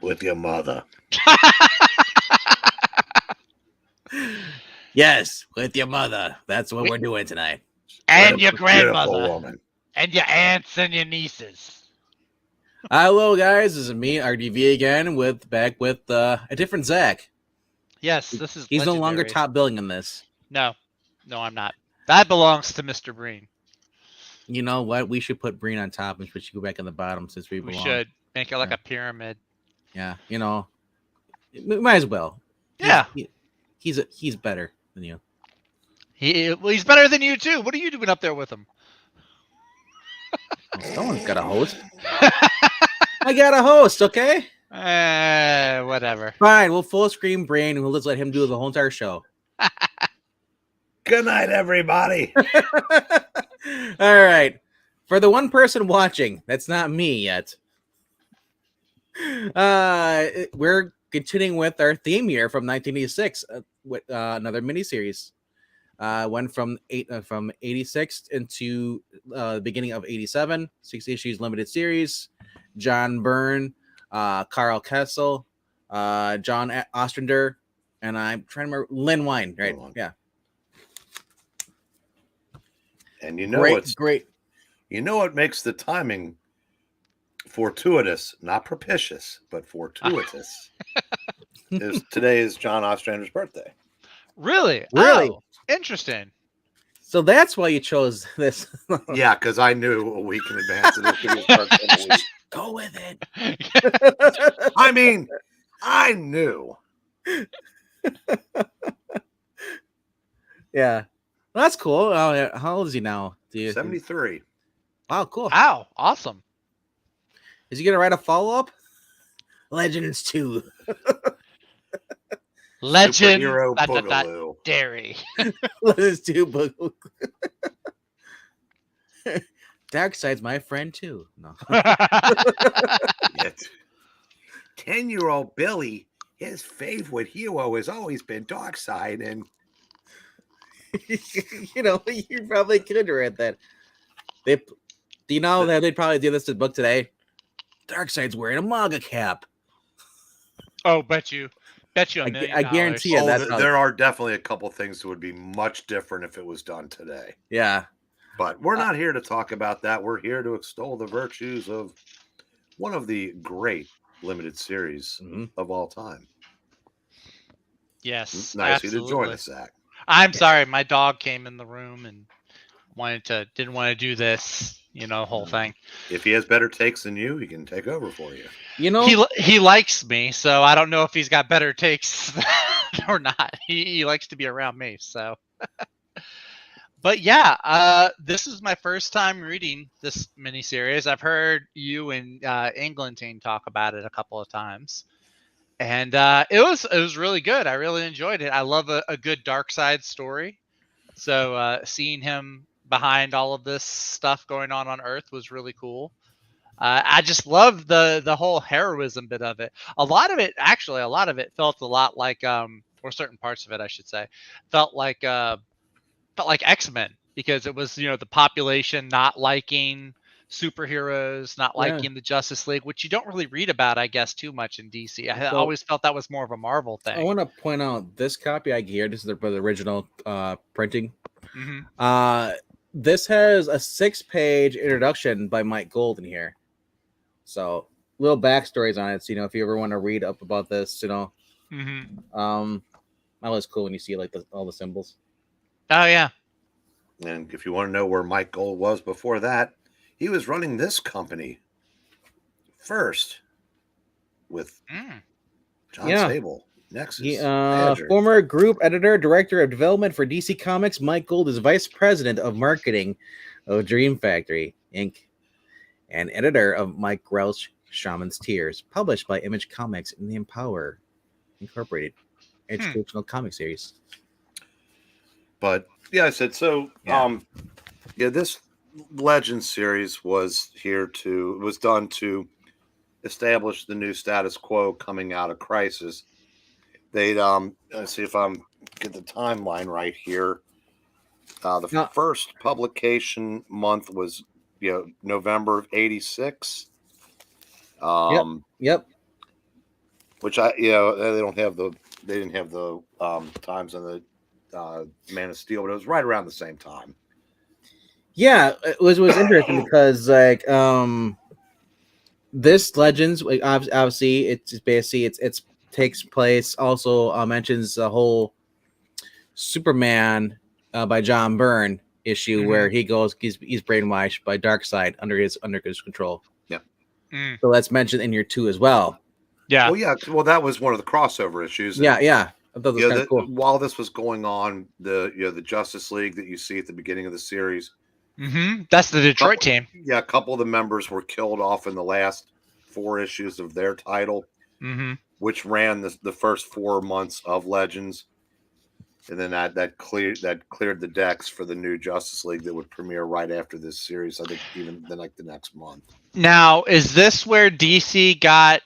with your mother. Yes, with your mother. That's what we're doing tonight. And your Beautiful grandmother. woman. And your aunts and your nieces. Hello, guys. This is me, RDV, again, back with a different Zach. Yes, this is He's legendary. no longer top billing in this. No, I'm not. That belongs to Mr. Breen. You know what? We should put Breen on top and we should go back on the bottom since we belong. We should make it like a pyramid. Yeah, you know, we might as well. He's better than you. He's better than you too. What are you doing up there with him? Well, someone's got a host. I got a host, okay? Whatever. Fine, we'll full screen Breen and we'll just let him do the whole entire show. Good night, everybody. All right. For the one person watching, that's not me yet. We're continuing with our theme year from 1986 with another miniseries. Went from 86 into the beginning of 87, 6 issues limited series. John Byrne, Carl Kessel, John Ostrander, and I'm trying to remember Lynn Wein, right? Yeah. And you know great. You know what makes the timing fortuitous, not propitious, but fortuitous. Today is John Ostrander's birthday. Really? Really? Oh, interesting. So that's why you chose this. Yeah, because I knew a week in advance that it was his birthday week. Go with it. I mean, I knew. Yeah. Well, that's cool. How old is he now? 73. Wow, cool. Wow, awesome. Is he going to write a follow-up? Legends 2. Legend Superhero Boogaloo. Dairy. Legends 2 Boogaloo. Darkseid's my friend too. No. 10-year-old Billy, his favorite hero has always been Darkseid, and you know, you probably could read that. Do you know that they'd probably do this to the book today? Darkseid's wearing a MAGA cap. Oh, bet you $1 million. I guarantee you there are definitely a couple things that would be much different if it was done today. Yeah. But we're not here to talk about that. We're here to extol the virtues of one of the great limited series of all time. Yes. Nice absolutely. of you to join us, Zach. I'm sorry, my dog came in the room and didn't want to do this, whole thing. If he has better takes than you, he can take over for you. You know, he likes me, so I don't know if he's got better takes or not. He likes to be around me, so. But yeah, this is my first time reading this miniseries. I've heard you and Englentine talk about it a couple of times. And it was really good. I really enjoyed it. I love a good Darkseid story. So seeing him behind all of this stuff going on Earth was really cool. I just love the whole heroism bit of it. A lot of it felt a lot like, or certain parts of it, I should say, felt like X-Men, because it was, the population not liking superheroes, not liking the Justice League, which you don't really read about, I guess, too much in DC. I always felt that was more of a Marvel thing. I want to point out this copy I here. This is the original printing. Mm-hmm. This has a 6-page introduction by Mike Gold in here. So little backstories on it. So, if you ever want to read up about this, always cool when you see like all the symbols. Oh yeah. And if you want to know where Mike Gold was before that, he was running this company first with John Sable. Nexus. Former group editor, director of development for DC Comics, Mike Gold is vice president of marketing of Dream Factory, Inc., and editor of Mike Grell's Shaman's Tears, published by Image Comics in the Empower Incorporated educational comic series. But yeah, I said so. This Legend series was done to establish the new status quo coming out of Crisis. They'd let's see if I'm get the timeline right here. The first publication month was November of 86. Yep. which they didn't have the times on the Man of Steel, but it was right around the same time. Yeah, it was interesting because like this Legends, like obviously it's basically it's takes place, also mentions the whole Superman by John Byrne issue where he goes he's brainwashed by Darkseid under his control. Yeah. So that's mentioned in year 2 as well. Yeah. Well, yeah. Well, that was one of the crossover issues. Yeah. I thought that was kind of cool. While this was going on, the Justice League that you see at the beginning of the series. That's the Detroit team. Yeah, a couple of the members were killed off in the last 4 issues of their title, which ran the first 4 months of Legends, and then that cleared the decks for the new Justice League that would premiere right after this series. I think even the next month. Now, is this where DC got?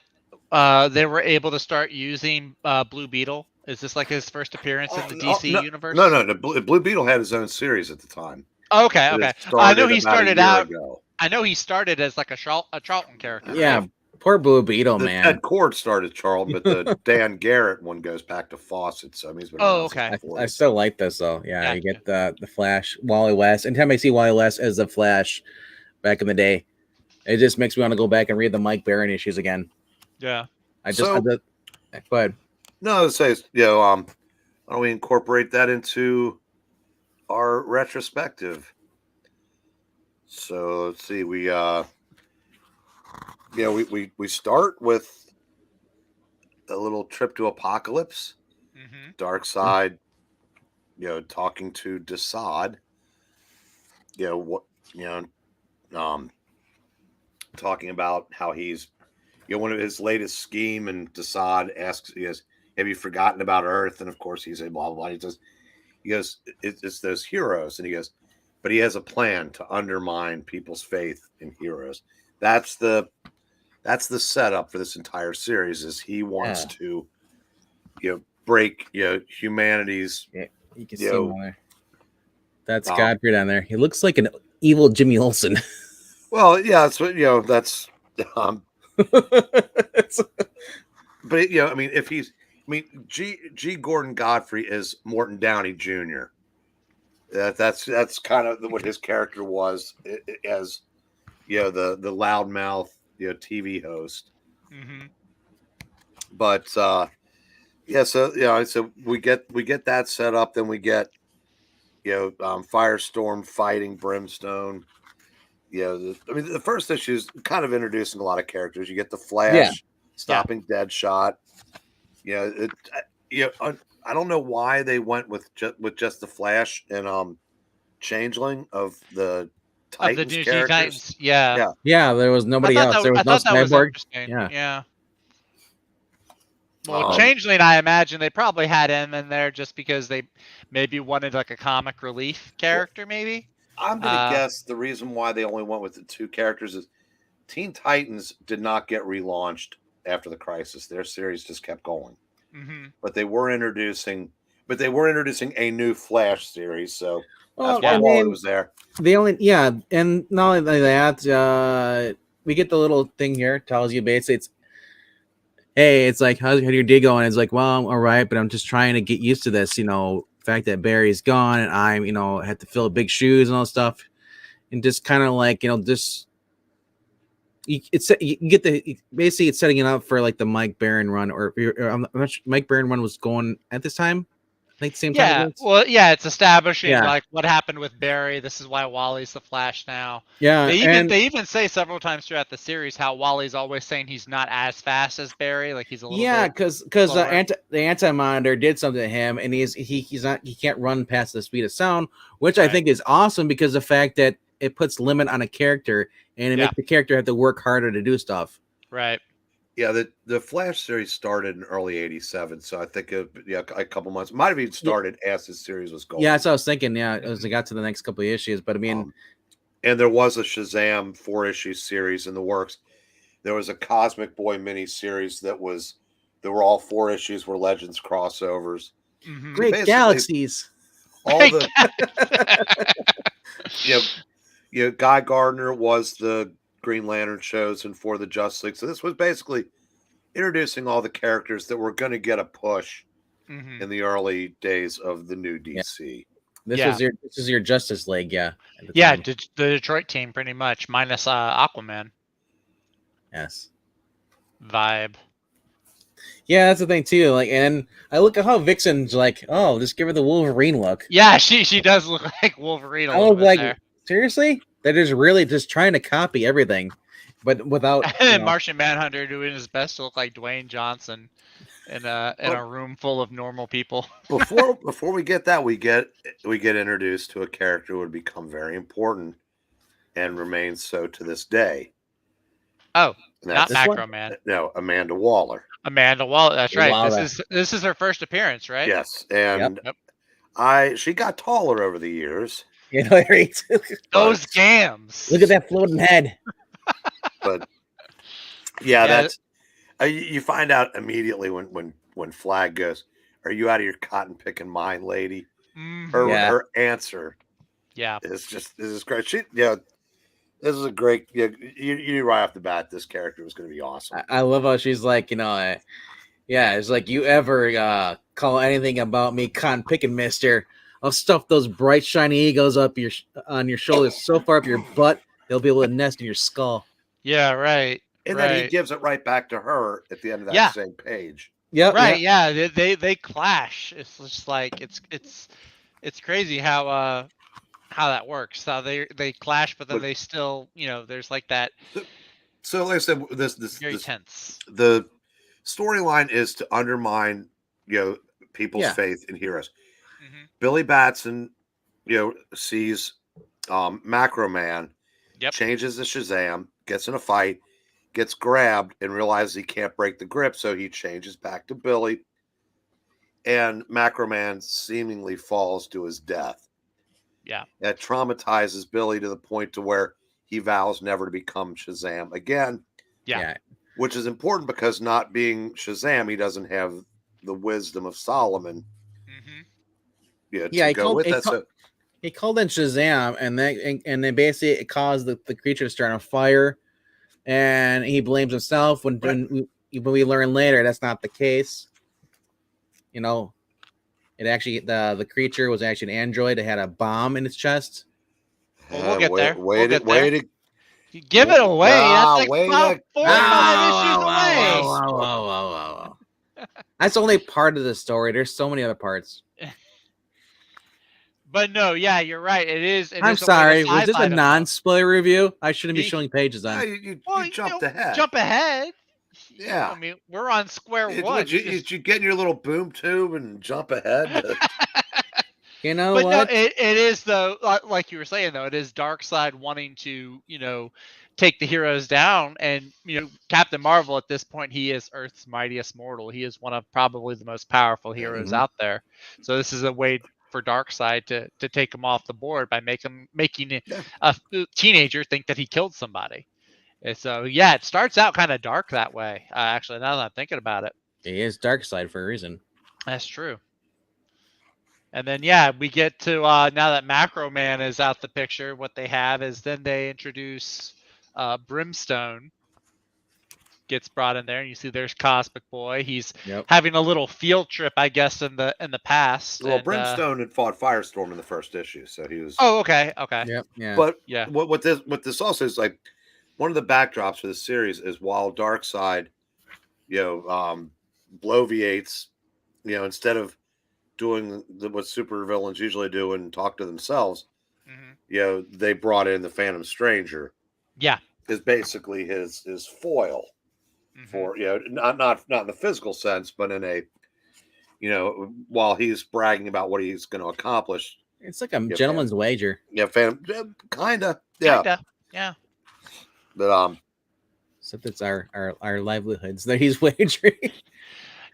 They were able to start using Blue Beetle. Is this like his first appearance in the DC universe? No. Blue Beetle had his own series at the time. Okay. I know he started out. Ago. I know he started as like a Charlton character. Yeah, poor Blue Beetle, man. Ed Cord started Charlton, but the Dan Garrett one goes back to Fawcett. So he's been okay. I still like this though. Yeah, you get the Flash, Wally West. Anytime I see Wally West as the Flash back in the day, it just makes me want to go back and read the Mike Baron issues again. Yeah. Go ahead. No, I would say, why don't we incorporate that into our retrospective? So let's see. We start with a little trip to Apocalypse. Darkseid, talking to Desaad. Talking about how he's, one of his latest scheme, and Desaad asks, he goes, "Have you forgotten about Earth?" And of course he says, blah, blah, blah. He goes, it's those heroes. And he goes, but he has a plan to undermine people's faith in heroes. That's the setup for this entire series. Is he wants to, break, humanity's. Yeah, you can see him there. That's Godfrey down there. He looks like an evil Jimmy Olsen. Well, yeah, that's what that's. But G. Gordon Godfrey is Morton Downey Jr. That's kind of what his character was as the loudmouth TV host. But so we get that set up. Then we get Firestorm fighting Brimstone. The first issue is kind of introducing a lot of characters. You get the Flash stopping Deadshot. I don't know why they went with just the Flash and Changeling of the Titans of the characters. Titans. Yeah. There was nobody else. There was no Cyborg. Yeah. Well, Changeling, I imagine they probably had him in there just because they maybe wanted like a comic relief character, maybe. I'm gonna guess the reason why they only went with the 2 characters is Teen Titans did not get relaunched after the Crisis. Their series just kept going. But they were introducing a new Flash series, so that's why Wally was there. And not only that, we get the little thing here, tells you basically it's like, how's your day going? It's like, well, I'm all right, but I'm just trying to get used to this, fact that Barry's gone and I'm, had to fill big shoes and all that stuff, and just kind of like, just basically it's setting it up for like the Mike Baron run, or I'm not sure, Mike Baron run was going at this time, I think the same time. It's establishing like what happened with Barry. This is why Wally's the Flash now. They even say several times throughout the series how Wally's always saying he's not as fast as Barry, like he's a little bit because the Anti-Monitor did something to him, and he can't run past the speed of sound, which I think is awesome, because the fact that it puts limit on a character and it makes the character have to work harder to do stuff. Right. Yeah, the Flash series started in early '87, so I think a couple months might have even started as the series was going. Yeah, that's what I was thinking. Yeah, as it got to the next couple of issues, but I mean, and there was a Shazam 4-issue series in the works. There was a Cosmic Boy miniseries there were all 4 issues were Legends crossovers. Great galaxies. All the Guy Gardner was the Green Lantern chosen for the Justice League. So this was basically introducing all the characters that were going to get a push Mhm. in the early days of the new DC. This Yeah. was your Justice League, yeah. At the Yeah, time. the Detroit team pretty much minus Aquaman Yes. vibe. Yeah, that's the thing too. Like, and I look at how Vixen's like, oh, just give her the Wolverine look. Yeah, she does look like Wolverine a I little was bit like, there. seriously? They're just really just trying to copy everything, but without. And then Martian Manhunter doing his best to look like Dwayne Johnson in a room full of normal people. Before we get that, we get introduced to a character who would become very important and remains so to this day. Oh, And not that's Macro Man. No, Amanda Waller. Amanda Waller. That's right. Waller. This is her first appearance, right? Yes, and Yep. she got taller over the years. You know, Those gams. look at that floating head. But yeah, that's you find out immediately when Flag goes, "Are you out of your cotton picking mind, lady?" Mhm. Her answer, Yeah, this is great. This is a great. You knew right off the bat this character was going to be awesome. I love how she's like, yeah, it's like, you ever call anything about me cotton picking, mister? I'll stuff those bright shiny egos up on your shoulders so far up your butt they'll be able to nest in your skull. Yeah, right. And right. then he gives it right back to her at the end of that same page. Yep. Right. Yeah. They clash. It's just like it's crazy how that works. How they clash, but then they still there's like that. So like I said, this very tense. The storyline is to undermine people's faith in heroes. Mm-hmm. Billy Batson sees Macro Man, changes to Shazam, gets in a fight, gets grabbed, and realizes he can't break the grip, so he changes back to Billy, and Macro Man seemingly falls to his death. Yeah, that traumatizes Billy to the point to where he vows never to become Shazam again. Yeah. Which is important because not being Shazam, he doesn't have the wisdom of Solomon. Mm-hmm. To go with that. He called in Shazam, and then basically it caused the creature to start on fire, and he blames himself. When we learn later that's not the case. It actually the creature was actually an android. It had a bomb in its chest. Well, we'll get there. Wait to give it away. That's like 4 or 5 issues away. Whoa. That's only part of the story. There's so many other parts. But no, yeah, you're right. It is. I'm sorry. Was this a non-spoiler review? I shouldn't be showing pages on. You jumped ahead. Jump ahead. Yeah. I mean, we're on square one. Did you get in your little boom tube and jump ahead? You know but what? No, it is though. Like you were saying though, it is Darkseid wanting to take the heroes down, and Captain Marvel at this point, he is Earth's mightiest mortal. He is one of probably the most powerful heroes out there. So this is a way for Darkseid to take him off the board by making a teenager think that he killed somebody. And so yeah, it starts out kind of dark that way. Actually, now that I'm thinking about it, he is Darkseid for a reason. That's true. And then yeah, we get to now that Macro Man is out the picture. What they have is then they introduce Brimstone. Gets brought in there, and you see there's Cosmic Boy. He's having a little field trip, I guess, in the past. Well, Brimstone had fought Firestorm in the first issue, so he was. Oh, okay. Yep. Yeah. But what this also is like, one of the backdrops for the series is while Darkseid, bloviates, instead of doing what supervillains usually do and talk to themselves, they brought in the Phantom Stranger. Yeah, is basically his foil for not in the physical sense, but in a while he's bragging about what he's going to accomplish. It's like a gentleman's wager. Yeah, Phantom, kinda. Yeah. But except it's our livelihoods that he's wagering.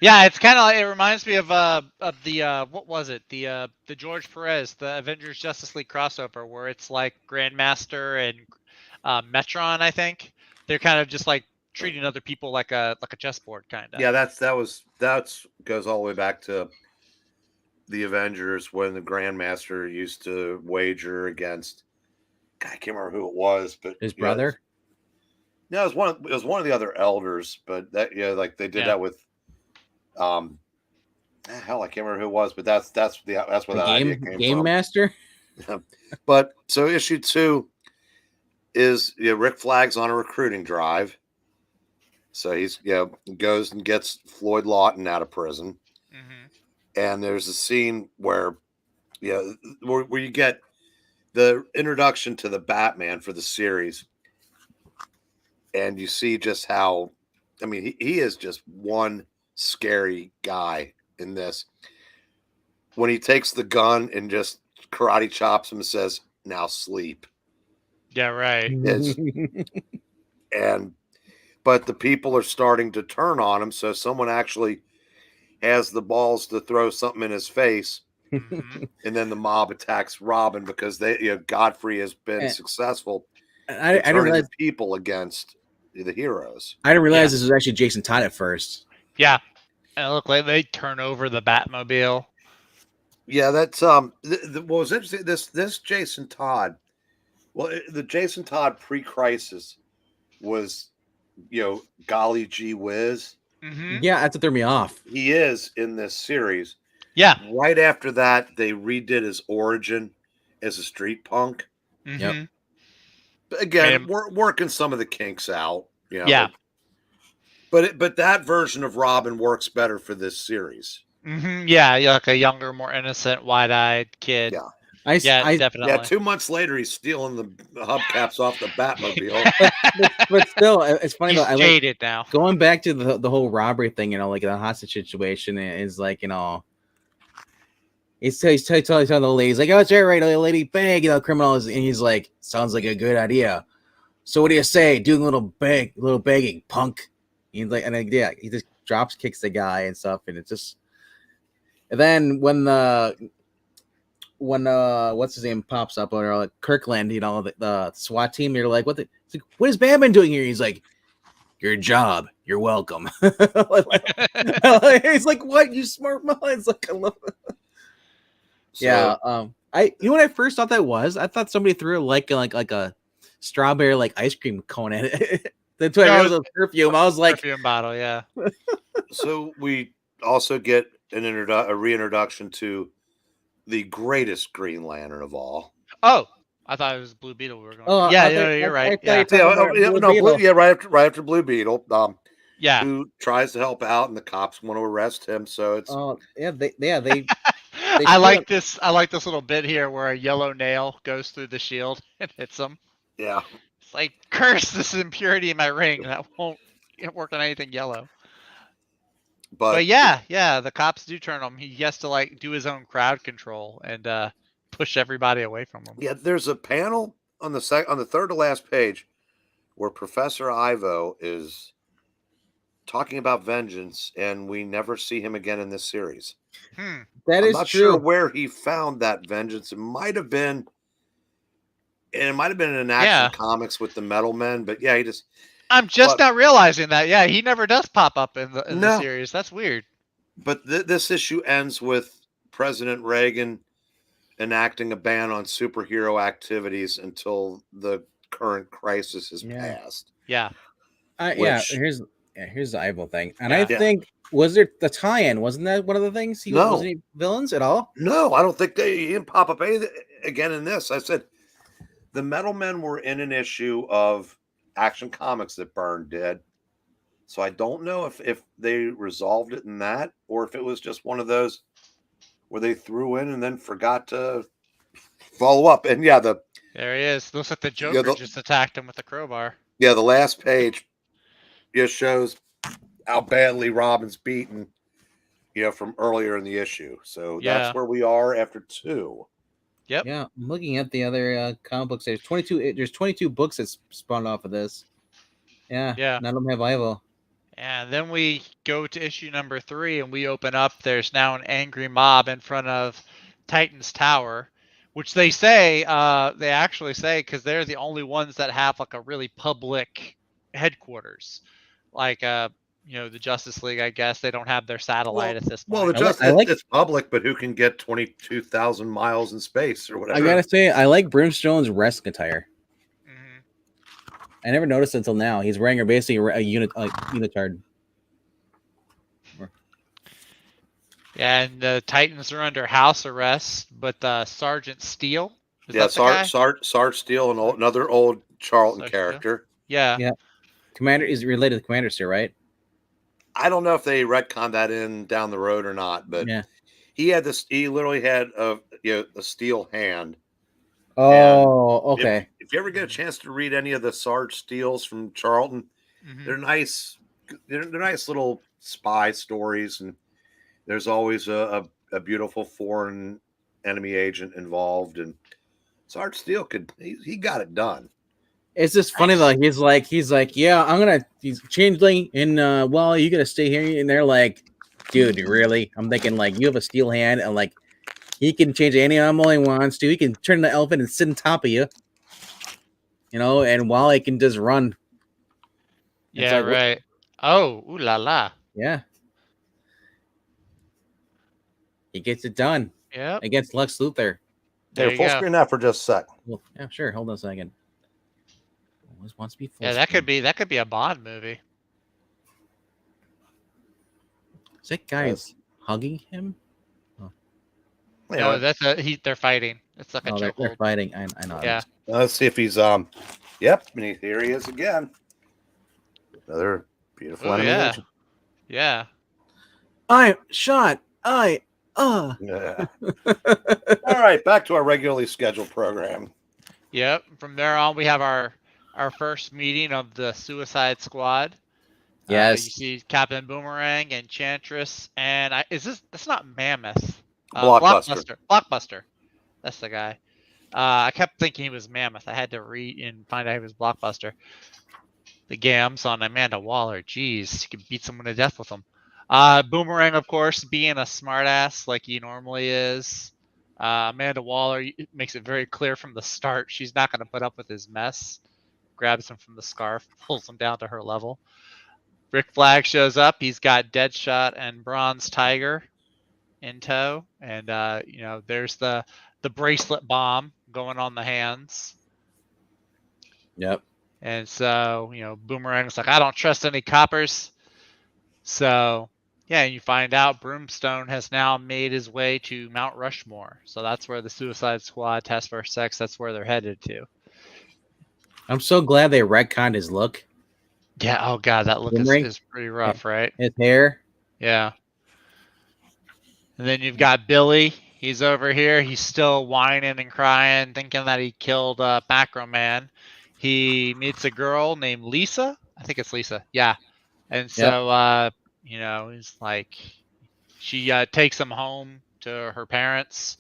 Yeah, it's kind of like, it reminds me of the what was it, the George Perez, the Avengers Justice League crossover, where it's like Grandmaster and Metron. I think they're kind of just like treating other people like a chessboard kind of. Yeah, that goes all the way back to the Avengers when the Grandmaster used to wager against. God, I can't remember who it was, but his brother. No, it was one of the other elders, but that like they did that with hell, I can't remember who it was, but that's where The that idea came game from. master. But so issue 2 is Rick Flag's on a recruiting drive. So he's goes and gets Floyd Lawton out of prison. Mm-hmm. And there's a scene where where you get the introduction to the Batman for the series. And you see just how, I mean, he is just one scary guy in this. When he takes the gun and just karate chops him and says, "Now sleep." Yeah, right. But the people are starting to turn on him, so someone actually has the balls to throw something in his face, and then the mob attacks Robin because Godfrey has been successful I in didn't turning realize the people against the heroes. I didn't realize this was actually Jason Todd at first. Yeah, and look like they turn over the Batmobile. Yeah, that's what was interesting. This Jason Todd, the Jason Todd pre-crisis was, golly gee whiz. Mm-hmm. Yeah, that's what threw me off. He is in this series. Yeah. Right after that, they redid his origin as a street punk. Mm-hmm. Yep. But again, we're working some of the kinks out. Yeah. But that version of Robin works better for this series. Mm-hmm. Yeah, like a younger, more innocent, wide-eyed kid. Yeah. Definitely. Yeah, 2 months later, he's stealing the hubcaps off the Batmobile. but still, it's funny He's though. I jaded now. Going back to the whole robbery thing, like the hostage situation is like, he's telling the lady, he's like, "Oh, it's right, lady, bang, criminals," and he's like, "Sounds like a good idea. So what do you say? Do a little begging, punk." He's like, he just drops kicks the guy and stuff, and it's just. And then when what's his name pops up, or like Kirkland, the SWAT team, you're like, what is Batman doing here? He's like, "Your job, you're welcome." He's like, "What, you smart minds?" Like, I love it. Yeah. When I first thought that was, I thought somebody threw like a strawberry like ice cream cone at it. That's why it was a perfume. I was like, perfume bottle, yeah. So we also get a reintroduction to the greatest Green Lantern of all. Oh, I thought it was Blue Beetle. We were going. Oh, you're right. Right after Blue Beetle. Who tries to help out, and the cops want to arrest him. So it's they I like this little bit here where a yellow nail goes through the shield and hits him. Yeah, it's like, curse this impurity in my ring that won't work on anything yellow. But yeah, the cops do turn him. He has to like do his own crowd control and push everybody away from him. Yeah, there's a panel on the third to last page where Professor Ivo is talking about vengeance, and we never see him again in this series. That I'm is not true. sure where he found that vengeance. It might have been in Action Comics with the Metal Men, but yeah, I'm just not realizing that. Yeah, he never does pop up in the series. That's weird. But this issue ends with President Reagan enacting a ban on superhero activities until the current crisis is passed. Yeah. Here's the Ivo thing, and I think was there the tie-in? Wasn't that one of the things? Wasn't he villains at all? No, I don't think he didn't pop up again in this. I said the Metal Men were in an issue of Action Comics that Byrne did, so I don't know if they resolved it in that, or if it was just one of those where they threw in and then forgot to follow up. And there he is. Looks like the Joker just attacked him with a crowbar. Yeah, the last page just shows how badly Robin's beaten, from earlier in the issue. So that's where we are after 2. Yep. Yeah, I'm looking at the other comic books. There's 22. There's 22 books that spawned off of this. Yeah. None of them have Ivo. And then we go to issue number 3, and we open up. There's now an angry mob in front of Titan's Tower, which they actually say, because they're the only ones that have like a really public headquarters, like the Justice League. I guess they don't have their satellite at this point. Well, it's public, but who can get 22,000 miles in space or whatever? I gotta say, I like Brimstone's wrestling attire. I never noticed until now. He's wearing basically a unitard. Yeah, and the Titans are under house arrest, but Sergeant Steele is Yeah, that the guy? Sarge Steele, another old Charlton Sarge Steele? character. Yeah. Yeah. Commander is related to Commander Steele, right? I don't know if they retconned that in down the road or not, but Yeah. he had this. He literally had a steel hand. Oh, okay. If you ever get a chance to read any of the Sarge Steeles from Charlton, they're nice. They're nice little spy stories, and there's always a beautiful foreign enemy agent involved. And Sarge Steele he got it done. It's just funny though. He's like, yeah, he's changeling, and well, you gotta stay here. And they're like, dude, really? I'm thinking like you have a steel hand, and like he can change any animal he wants to. He can turn the elephant and sit on top of you, and while he can just run. Yeah, like, right. Oh, ooh la la. Yeah. He gets it done. Yep. Against Lex Luthor. There Here, you full go. screen that for just a sec. Well, yeah, sure. Hold on a second. Always wants to be full Yeah, that screen. could be a Bond movie. Is that guy hugging him? No, that's they're fighting. It's like a Oh, they're chokehold. fighting. I know. Yeah. Let's see if he's Yep, and here he is again. Another beautiful Oh, enemy yeah. agent. Yeah. I shot. Yeah. All right, back to our regularly scheduled program. Yep. From there on, we have our first meeting of the Suicide Squad. Yes. You see Captain Boomerang, Enchantress, and that's not Mammoth. Blockbuster. Blockbuster. That's the guy. I kept thinking he was Mammoth. I had to read and find out he was Blockbuster. The Gams on Amanda Waller. Jeez, you could beat someone to death with them. Boomerang, of course, being a smartass like he normally is. Amanda Waller makes it very clear from the start she's not going to put up with his mess. Grabs him from the scarf, pulls him down to her level. Rick Flag shows up. He's got Deadshot and Bronze Tiger in tow, and there's the bracelet bomb going on the hands. Yep. And so Boomerang's like, I don't trust any coppers. So yeah, you find out Brimstone has now made his way to Mount Rushmore. So that's where the Suicide Squad, Task Force X, that's where they're headed to. I'm so glad they retconned his look. Yeah. Oh god, that look is pretty rough, right? His hair. Yeah. And then you've got Billy. He's over here. He's still whining and crying, thinking that he killed Macro Man. He meets a girl named Lisa. I think it's Lisa. Yeah. And so, he's like, she takes him home to her parents.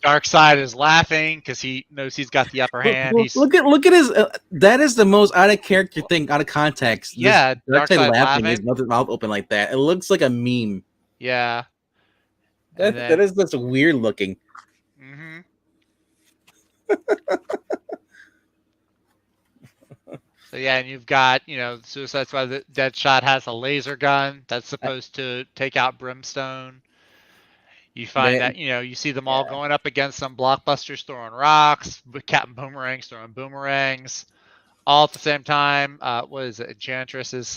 Darkseid is laughing because he knows he's got the upper hand. Look at his. That is the most out of character thing, out of context. Yeah, Darkseid laughing, his mouth open like that. It looks like a meme. Yeah. That is just weird looking. Mm-hmm. So yeah, and you've got, Suicide Squad. Deadshot has a laser gun that's supposed to take out Brimstone. You find that, you see them all going up against some Blockbusters throwing rocks, Captain Boomerang's throwing boomerangs, all at the same time. What is it? Enchantress is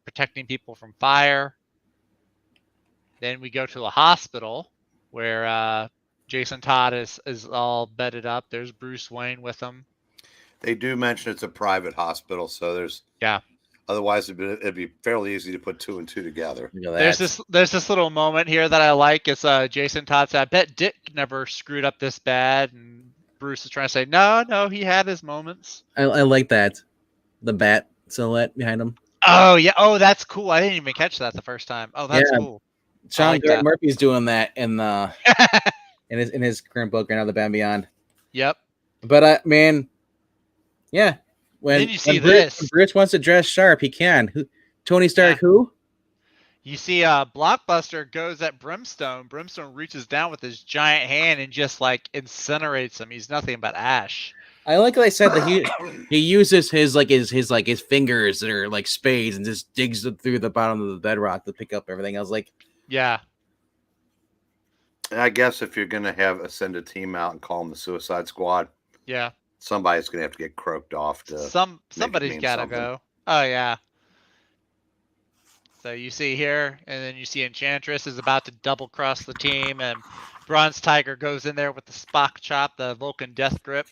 protecting people from fire. Then we go to a hospital where Jason Todd is all bedded up. There's Bruce Wayne with him. They do mention it's a private hospital, so there's otherwise it'd be fairly easy to put two and two together. There's this little moment here that I like. It's Jason Todd said, I bet Dick never screwed up this bad, and Bruce is trying to say, no, he had his moments. I like that. The bat silhouette behind him. Oh yeah. Oh, that's cool. I didn't even catch that the first time. Oh, that's cool. Sean Gordon Murphy's doing that in in his current book right now, The Batman Beyond. Yep. But man, yeah. When Bruce wants to dress sharp, he can. Tony Stark, who? You see, Blockbuster goes at Brimstone. Brimstone reaches down with his giant hand and just like incinerates him. He's nothing but ash. I like what I said that he uses his fingers that are like spades and just digs through the bottom of the bedrock to pick up everything. I was like, yeah. I guess if you're gonna send a team out and call them the Suicide Squad, yeah, somebody's going to have to get croaked off to somebody's mean got to something. go. Oh yeah. So you see here, and then you see Enchantress is about to double cross the team, and Bronze Tiger goes in there with the Spock chop, the Vulcan death grip,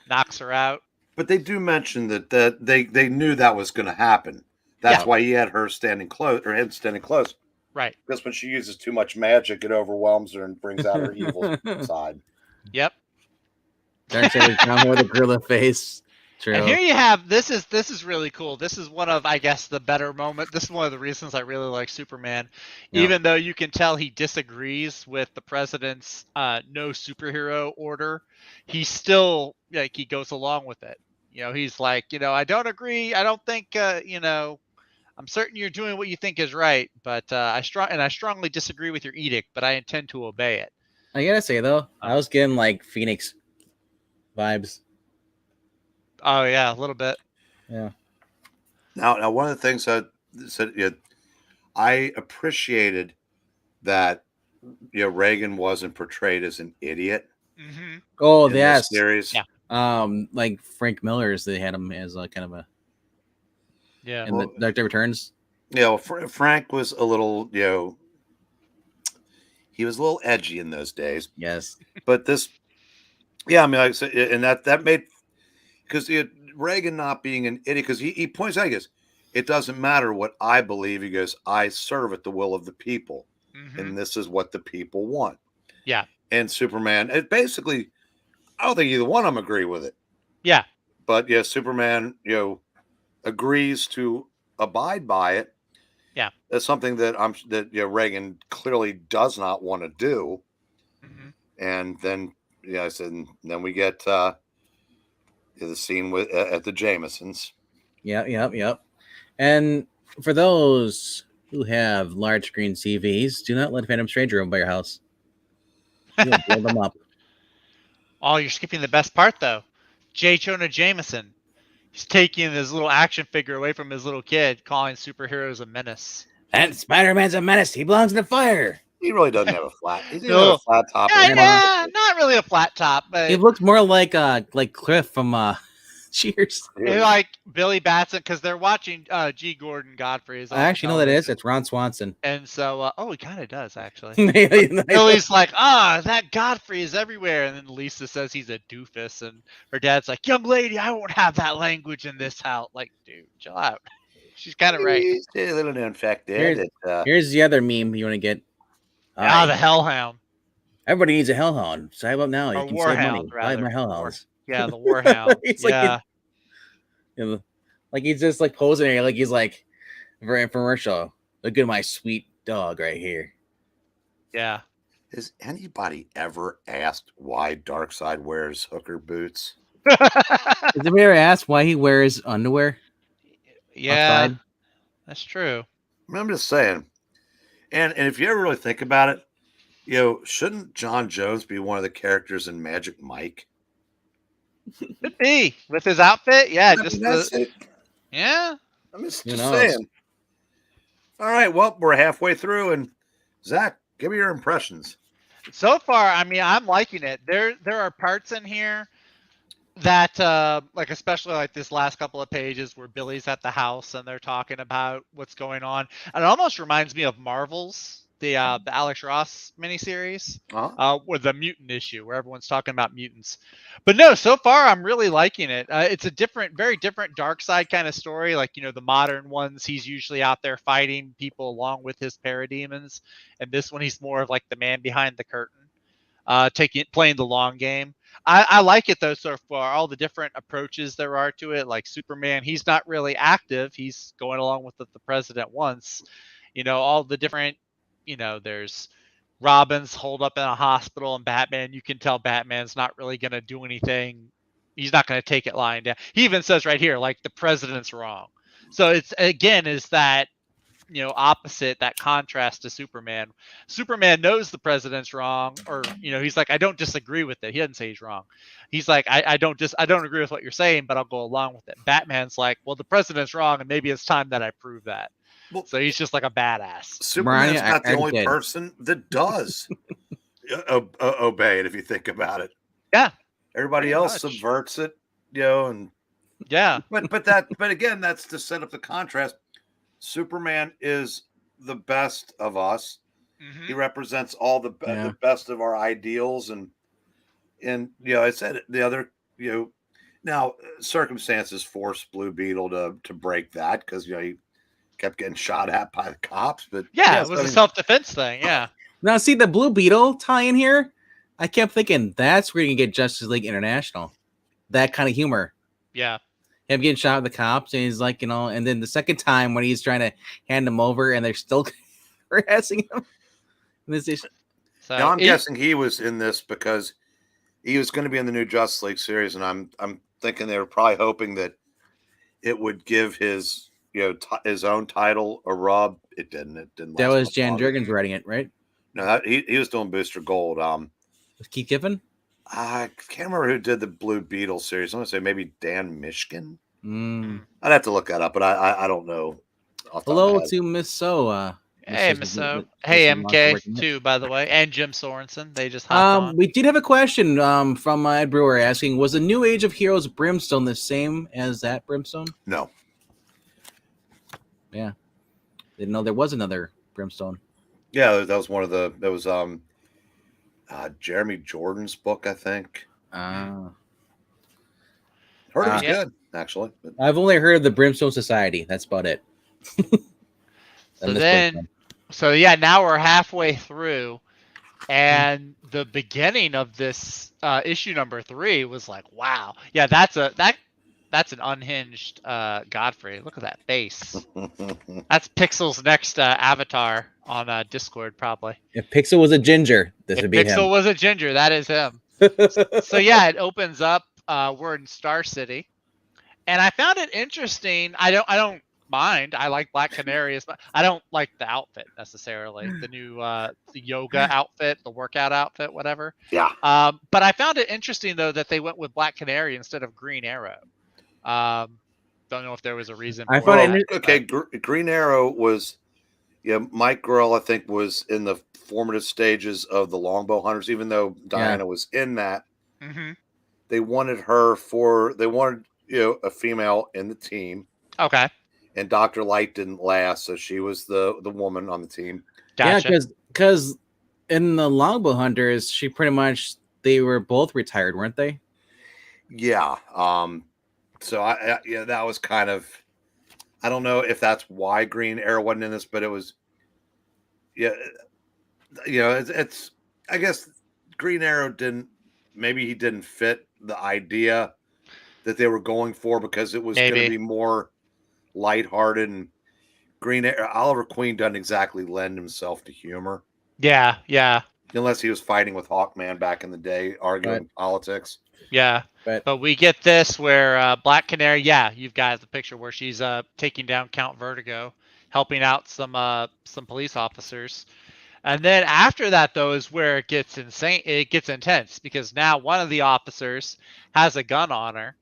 knocks her out. But they do mention that they knew that was going to happen. That's why he had her standing close, or him standing close. Right. Because when she uses too much magic, it overwhelms her and brings out her evil side. Yep. Darkseid down with a gorilla face. True. And here you have this is really cool. This is one of, I guess, the better moment. This is one of the reasons I really like Superman. Yeah. Even though you can tell he disagrees with the president's no superhero order, he still he goes along with it. He's like, I don't agree. I don't think I'm certain you're doing what you think is right, but I strongly disagree with your edict, but I intend to obey it. I gotta say though, I was getting like Phoenix vibes. Oh yeah, a little bit. Yeah. Now, one of the things I said, I appreciated that Reagan wasn't portrayed as an idiot. Mm-hmm. Oh, in yes. this series. Yeah. Like Frank Miller's, they had him as kind of a in the Dark Knight Returns. Frank was a little, he was a little edgy in those days. Yes. But this, I mean, like I said, and that made, because Reagan not being an idiot, because he points out, he goes, it doesn't matter what I believe. He goes, I serve at the will of the people. Mm-hmm. And this is what the people want. Yeah. And Superman, it basically, I don't think either one of them agree with it. Yeah. But Superman, agrees to abide by it. Yeah. That's something that Reagan clearly does not want to do. Mm-hmm. And then, I said, and then we get the scene with at the Jamesons. Yep. And for those who have large screen TVs, do not let Phantom Stranger roam by your house. You'll blow them up. Oh, you're skipping the best part though. J. Jonah Jameson. He's taking his little action figure away from his little kid, calling superheroes a menace. And Spider-Man's a menace. He belongs in the fire. He really doesn't have a flat. He doesn't have a flat top. Yeah, not really a flat top, but he looks more like Cliff from Cheers. Like Billy Batson, because they're watching G. Gordon Godfrey's. I actually know that is. It's Ron Swanson. And so, he kind of does actually. Billy's like, that Godfrey is everywhere, and then Lisa says he's a doofus, and her dad's like, young lady, I won't have that language in this house. Like, dude, chill out. She's kind of right. He's a little infected. Here's the other meme you want to get. The Hellhound. Everybody needs a Hellhound. Sign up now. You can save money. Buy more Hellhounds. Yeah, the Warhound. Like he's just like posing here, like he's like very infomercial. Look at my sweet dog right here. Yeah. Has anybody ever asked why Darkseid wears hooker boots? Has anybody ever asked why he wears underwear? Yeah, outside? That's true. I'm just saying. And if you ever really think about it, shouldn't John Jones be one of the characters in Magic Mike? Could be with his outfit. Yeah, That's it. Yeah. I'm just saying. All right, well, we're halfway through, and Zach, give me your impressions. So far, I mean, I'm liking it. There are parts in here that, especially like this last couple of pages where Billy's at the house and they're talking about what's going on. And it almost reminds me of Marvel's, the Alex Ross miniseries, with the mutant issue where everyone's talking about mutants. But no, so far I'm really liking it. It's a very different Darkseid kind of story. Like, the modern ones, he's usually out there fighting people along with his parademons. And this one, he's more of like the man behind the curtain, playing the long game. I like it though so far. All the different approaches there are to it. Like Superman, he's not really active. He's going along with what the president wants. All the different, there's Robin's holed up in a hospital, and Batman, you can tell Batman's not really going to do anything. He's not going to take it lying down. He even says right here, like, the president's wrong. So it's, again, is that, opposite, that contrast to Superman. Superman knows the president's wrong, or, he's like, I don't disagree with it. He doesn't say he's wrong. He's like, I don't agree with what you're saying, but I'll go along with it. Batman's like, well, the president's wrong, and maybe it's time that I prove that. Well, so he's just like a badass. Superman's not the only person that does obey it, if you think about it. Yeah. Everybody else subverts it. and Yeah. but again, that's to set up the contrast. Superman is the best of us. Mm-hmm. He represents all the best of our ideals, and I said the other, now circumstances forced Blue Beetle to break that because he kept getting shot at by the cops. But yeah, it was a self-defense thing. Yeah. Now, see the Blue Beetle tie in here. I kept thinking that's where you can get Justice League International, that kind of humor. Yeah. Him getting shot at the cops, and he's like, and then the second time when he's trying to hand him over, and they're still harassing him. So now I'm guessing he was in this because he was going to be in the new Justice League series, and I'm thinking they were probably hoping that it would give his his own title a rub. It didn't. It didn't. That was Jan Jurgens writing it, right? No, he was doing Booster Gold. With Keith Giffen. I can't remember who did the Blue Beetle series. I'm gonna say maybe Dan Mishkin. I'd have to look that up, but I don't know. Hello to Miss So. Hey, Miss So. Hey, MK too, by the way, and Jim Sorensen. They just hopped on. We did have a question from Ed Brewer asking: was the New Age of Heroes Brimstone the same as that Brimstone? No. Yeah, didn't know there was another Brimstone. Yeah, that was one of the. That was Jeremy Jordan's book, I think. Heard it was good, actually. But... I've only heard of the Brimstone Society. That's about it. So now we're halfway through, and the beginning of this issue number 3 was like, wow, yeah, that's an unhinged Godfrey. Look at that face. That's Pixel's next avatar on Discord, probably. If Pixel was a ginger, this would be him. If Pixel was a ginger, that is him. So yeah, it opens up. We're in Star City, and I found it interesting. I don't mind. I like Black Canary. I don't like the outfit necessarily. The new the yoga outfit, the workout outfit, whatever. Yeah. But I found it interesting though that they went with Black Canary instead of Green Arrow. Don't know if there was a reason. Green Arrow was, Mike Grell, I think, was in the formative stages of the Longbow Hunters. Even though Diana was in that, they wanted a female in the team. Okay. And Dr. Light didn't last, so she was the woman on the team. Gotcha. Yeah, because in the Longbow Hunters, they were both retired, weren't they? Yeah. So that was kind of, I don't know if that's why Green Arrow wasn't in this, but it was, it's I guess Green Arrow he didn't fit the idea that they were going for because it was going to be more lighthearted, and Green Arrow, Oliver Queen doesn't exactly lend himself to humor. Yeah. Unless he was fighting with Hawkman back in the day, arguing politics. Yeah. But we get this where Black Canary, you've got the picture where she's taking down Count Vertigo, helping out some police officers. And then after that, though, is where it gets insane. It gets intense because now one of the officers has a gun on her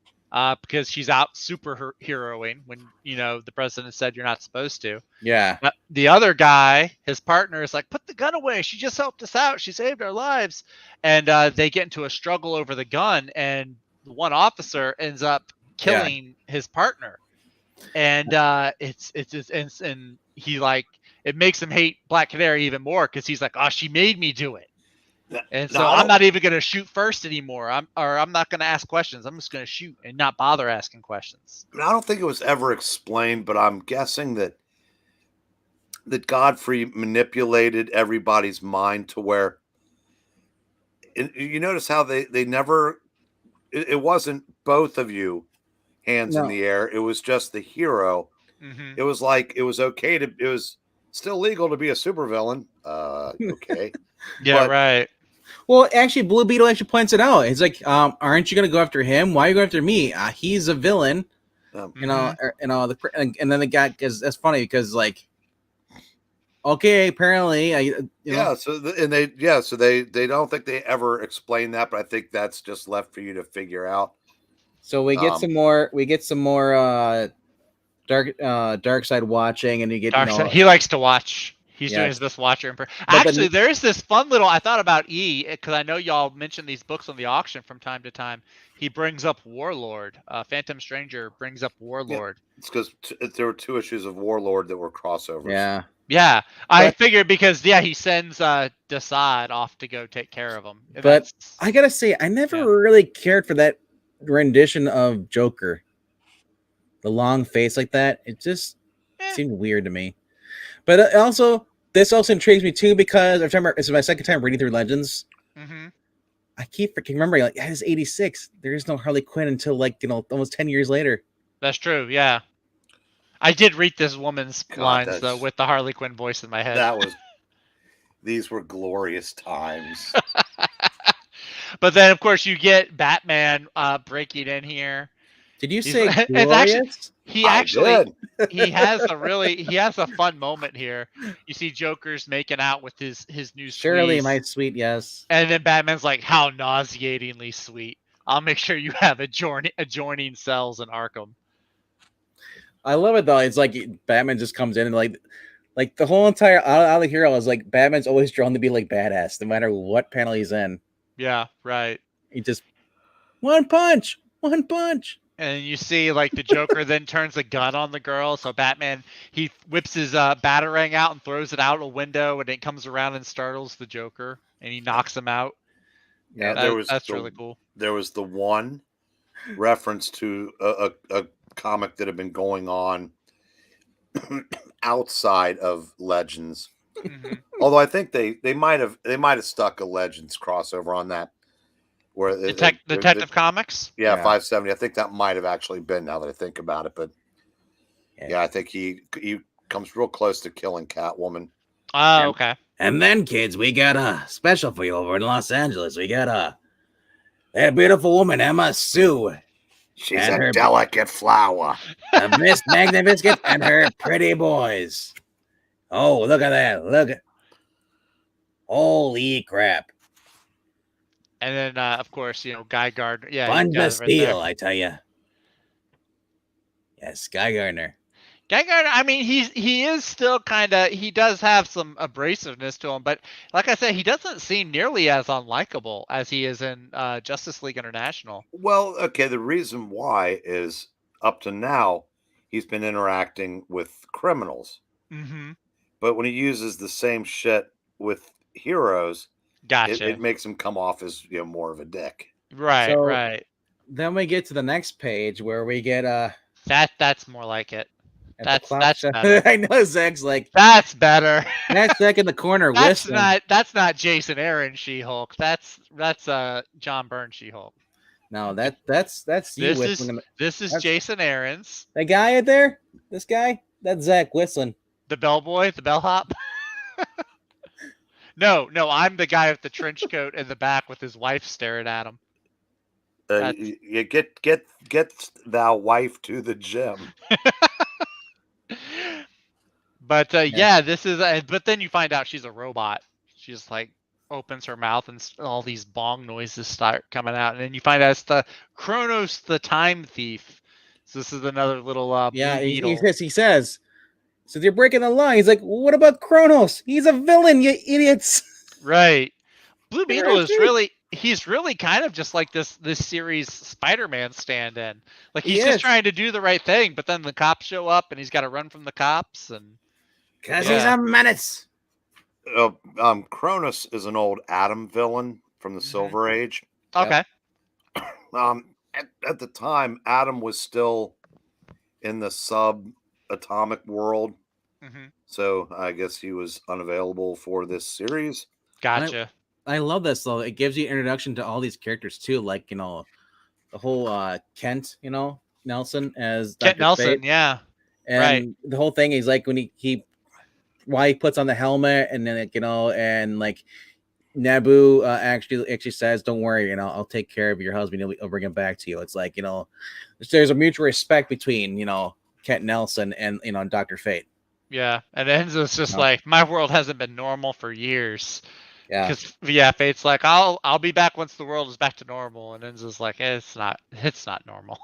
because she's out superheroing when, the president said you're not supposed to. Yeah. The other guy, his partner, is like, put the gun away. She just helped us out. She saved our lives. And they get into a struggle over the gun. And one officer ends up killing his partner. And and he it makes him hate Black Canary even more because he's like, oh, she made me do it. And so I'm not even going to shoot first anymore. I'm not going to ask questions. I'm just going to shoot and not bother asking questions. I don't think it was ever explained, but I'm guessing that Godfrey manipulated everybody's mind to where, you notice how they never, it wasn't both of you hands in the air. It was just the hero. Mm-hmm. It was like, it was still legal to be a supervillain. Okay. Yeah, right. Well, actually, Blue Beetle actually points it out. He's like, "Aren't you going to go after him? Why are you going after me? He's a villain." And then the guy, because that's funny because okay, apparently, So they don't think they ever explain that, but I think that's just left for you to figure out. So we get some more. We get some more dark side watching, and you get He likes to watch. He's Yeah. doing his best Watcher impression. But Actually, there's this fun little. I thought about E because I know y'all mention these books on the auction from time to time. He brings up Warlord. Phantom Stranger brings up Warlord. It's because there were 2 issues of Warlord that were crossovers. Yeah. Yeah, I But- figured because he sends Desaad off to go take care of him. And But that's- I gotta say, I never Yeah. really cared for that rendition of Joker. The long face like that, it just seemed weird to me. But this also intrigues me too because I remember this is my second time reading through Legends. Mhm. I keep freaking remembering, like, yeah, it's 86. There is no Harley Quinn until, like, almost 10 years later. That's true. Yeah, I did read this woman's lines though with the Harley Quinn voice in my head. These were glorious times. But then, of course, you get Batman breaking in here. Did you say It's glorious? He has a fun moment here. You see Joker's making out with his new Surely, squeeze. my sweet yes. And then Batman's like, "How nauseatingly sweet! I'll make sure you have adjoining cells in Arkham." I love it though. It's like Batman just comes in and like the whole entire Out of Hero is like Batman's always drawn to be like badass, no matter what panel he's in. Yeah, right. He just one punch. And you see, like, the Joker then turns a gun on the girl. So Batman, he whips his Batarang out and throws it out a window, and it comes around and startles the Joker, and he knocks him out. Yeah, that's really cool. There was the one reference to a comic that had been going on outside of Legends. Mm-hmm. Although I think they might have stuck a Legends crossover on that. Where Detective Comics? Yeah, 570. I think that might have actually been, now that I think about it. But yeah, I think he comes real close to killing Catwoman. Oh, okay. And then, kids, we got a special for you over in Los Angeles. We got that beautiful woman, Emma Sue. She's a delicate flower. Miss Magnificent and her pretty boys. Oh, look at that. Look at. Holy crap. And then, of course, Guy Gardner. Yeah, Fun to steal, I tell you. Yes, Guy Gardner. Guy Gardner, I mean, he is still kind of, he does have some abrasiveness to him, but like I said, he doesn't seem nearly as unlikable as he is in Justice League International. Well, okay, the reason why is up to now, he's been interacting with criminals. Mm-hmm. But when he uses the same shit with heroes, gotcha, it makes him come off as more of a dick. Right, right. Then we get to the next page where we get that's more like it. That's better. I know Zach's like, that's better. That's Zach in the corner whistling. That's not Jason Aaron She-Hulk. That's John Byrne She-Hulk. No, that's you whistling. This is Jason Aaron's. The guy out there, this guy, that's Zach whistling. The bellboy, the bellhop. No, I'm the guy with the trench coat in the back with his wife staring at him. You get thou wife to the gym. But yeah, this is. But then you find out she's a robot. She just like opens her mouth and all these bong noises start coming out, and then you find out it's the Kronos, the time thief. So this is another little he says. So they're breaking the law. He's like, well, what about Kronos? He's a villain, you idiots. Right. Blue Beetle is he's really kind of just like this series Spider-Man stand-in. Like he's just trying to do the right thing, but then the cops show up and he's got to run from the cops because he's a menace. Kronos is an old Atom villain from the Silver Age. Okay. At the time, Atom was still in the subatomic world. Mm-hmm. So I guess he was unavailable for this series. Gotcha. I love this though. It gives you introduction to all these characters too, like the whole Kent, Nelson as Dr. Kent Nelson, Fate. yeah. And the whole thing is like when why he puts on the helmet and then and like Naboo actually says, "Don't worry, I'll take care of your husband. I'll bring him back to you." It's like there's a mutual respect between Kent Nelson and Dr. Fate. Yeah, and Enzo's just like, my world hasn't been normal for years. Yeah, because Fate's like, I'll be back once the world is back to normal, and Enzo's like, it's not normal.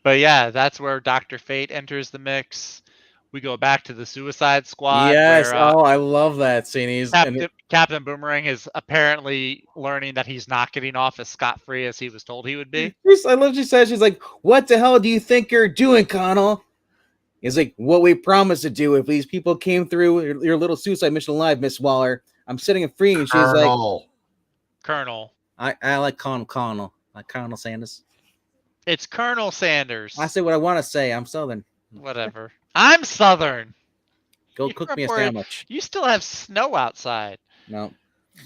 But yeah, that's where Dr. Fate enters the mix. we go back to the Suicide Squad. Yes. Where, I love that scene. Captain Boomerang is apparently learning that he's not getting off as scot-free as he was told he would be. I love she says, she's like, "What the hell do you think you're doing, Connell?" He's like, "What we promised to do if these people came through your little suicide mission alive, Miss Waller. I'm setting them free." And she's like, Colonel. I like Connell. Like Colonel Sanders. It's Colonel Sanders. I say what I want to say. I'm Southern. Whatever. I'm Southern. Go cook me a sandwich. You still have snow outside. No.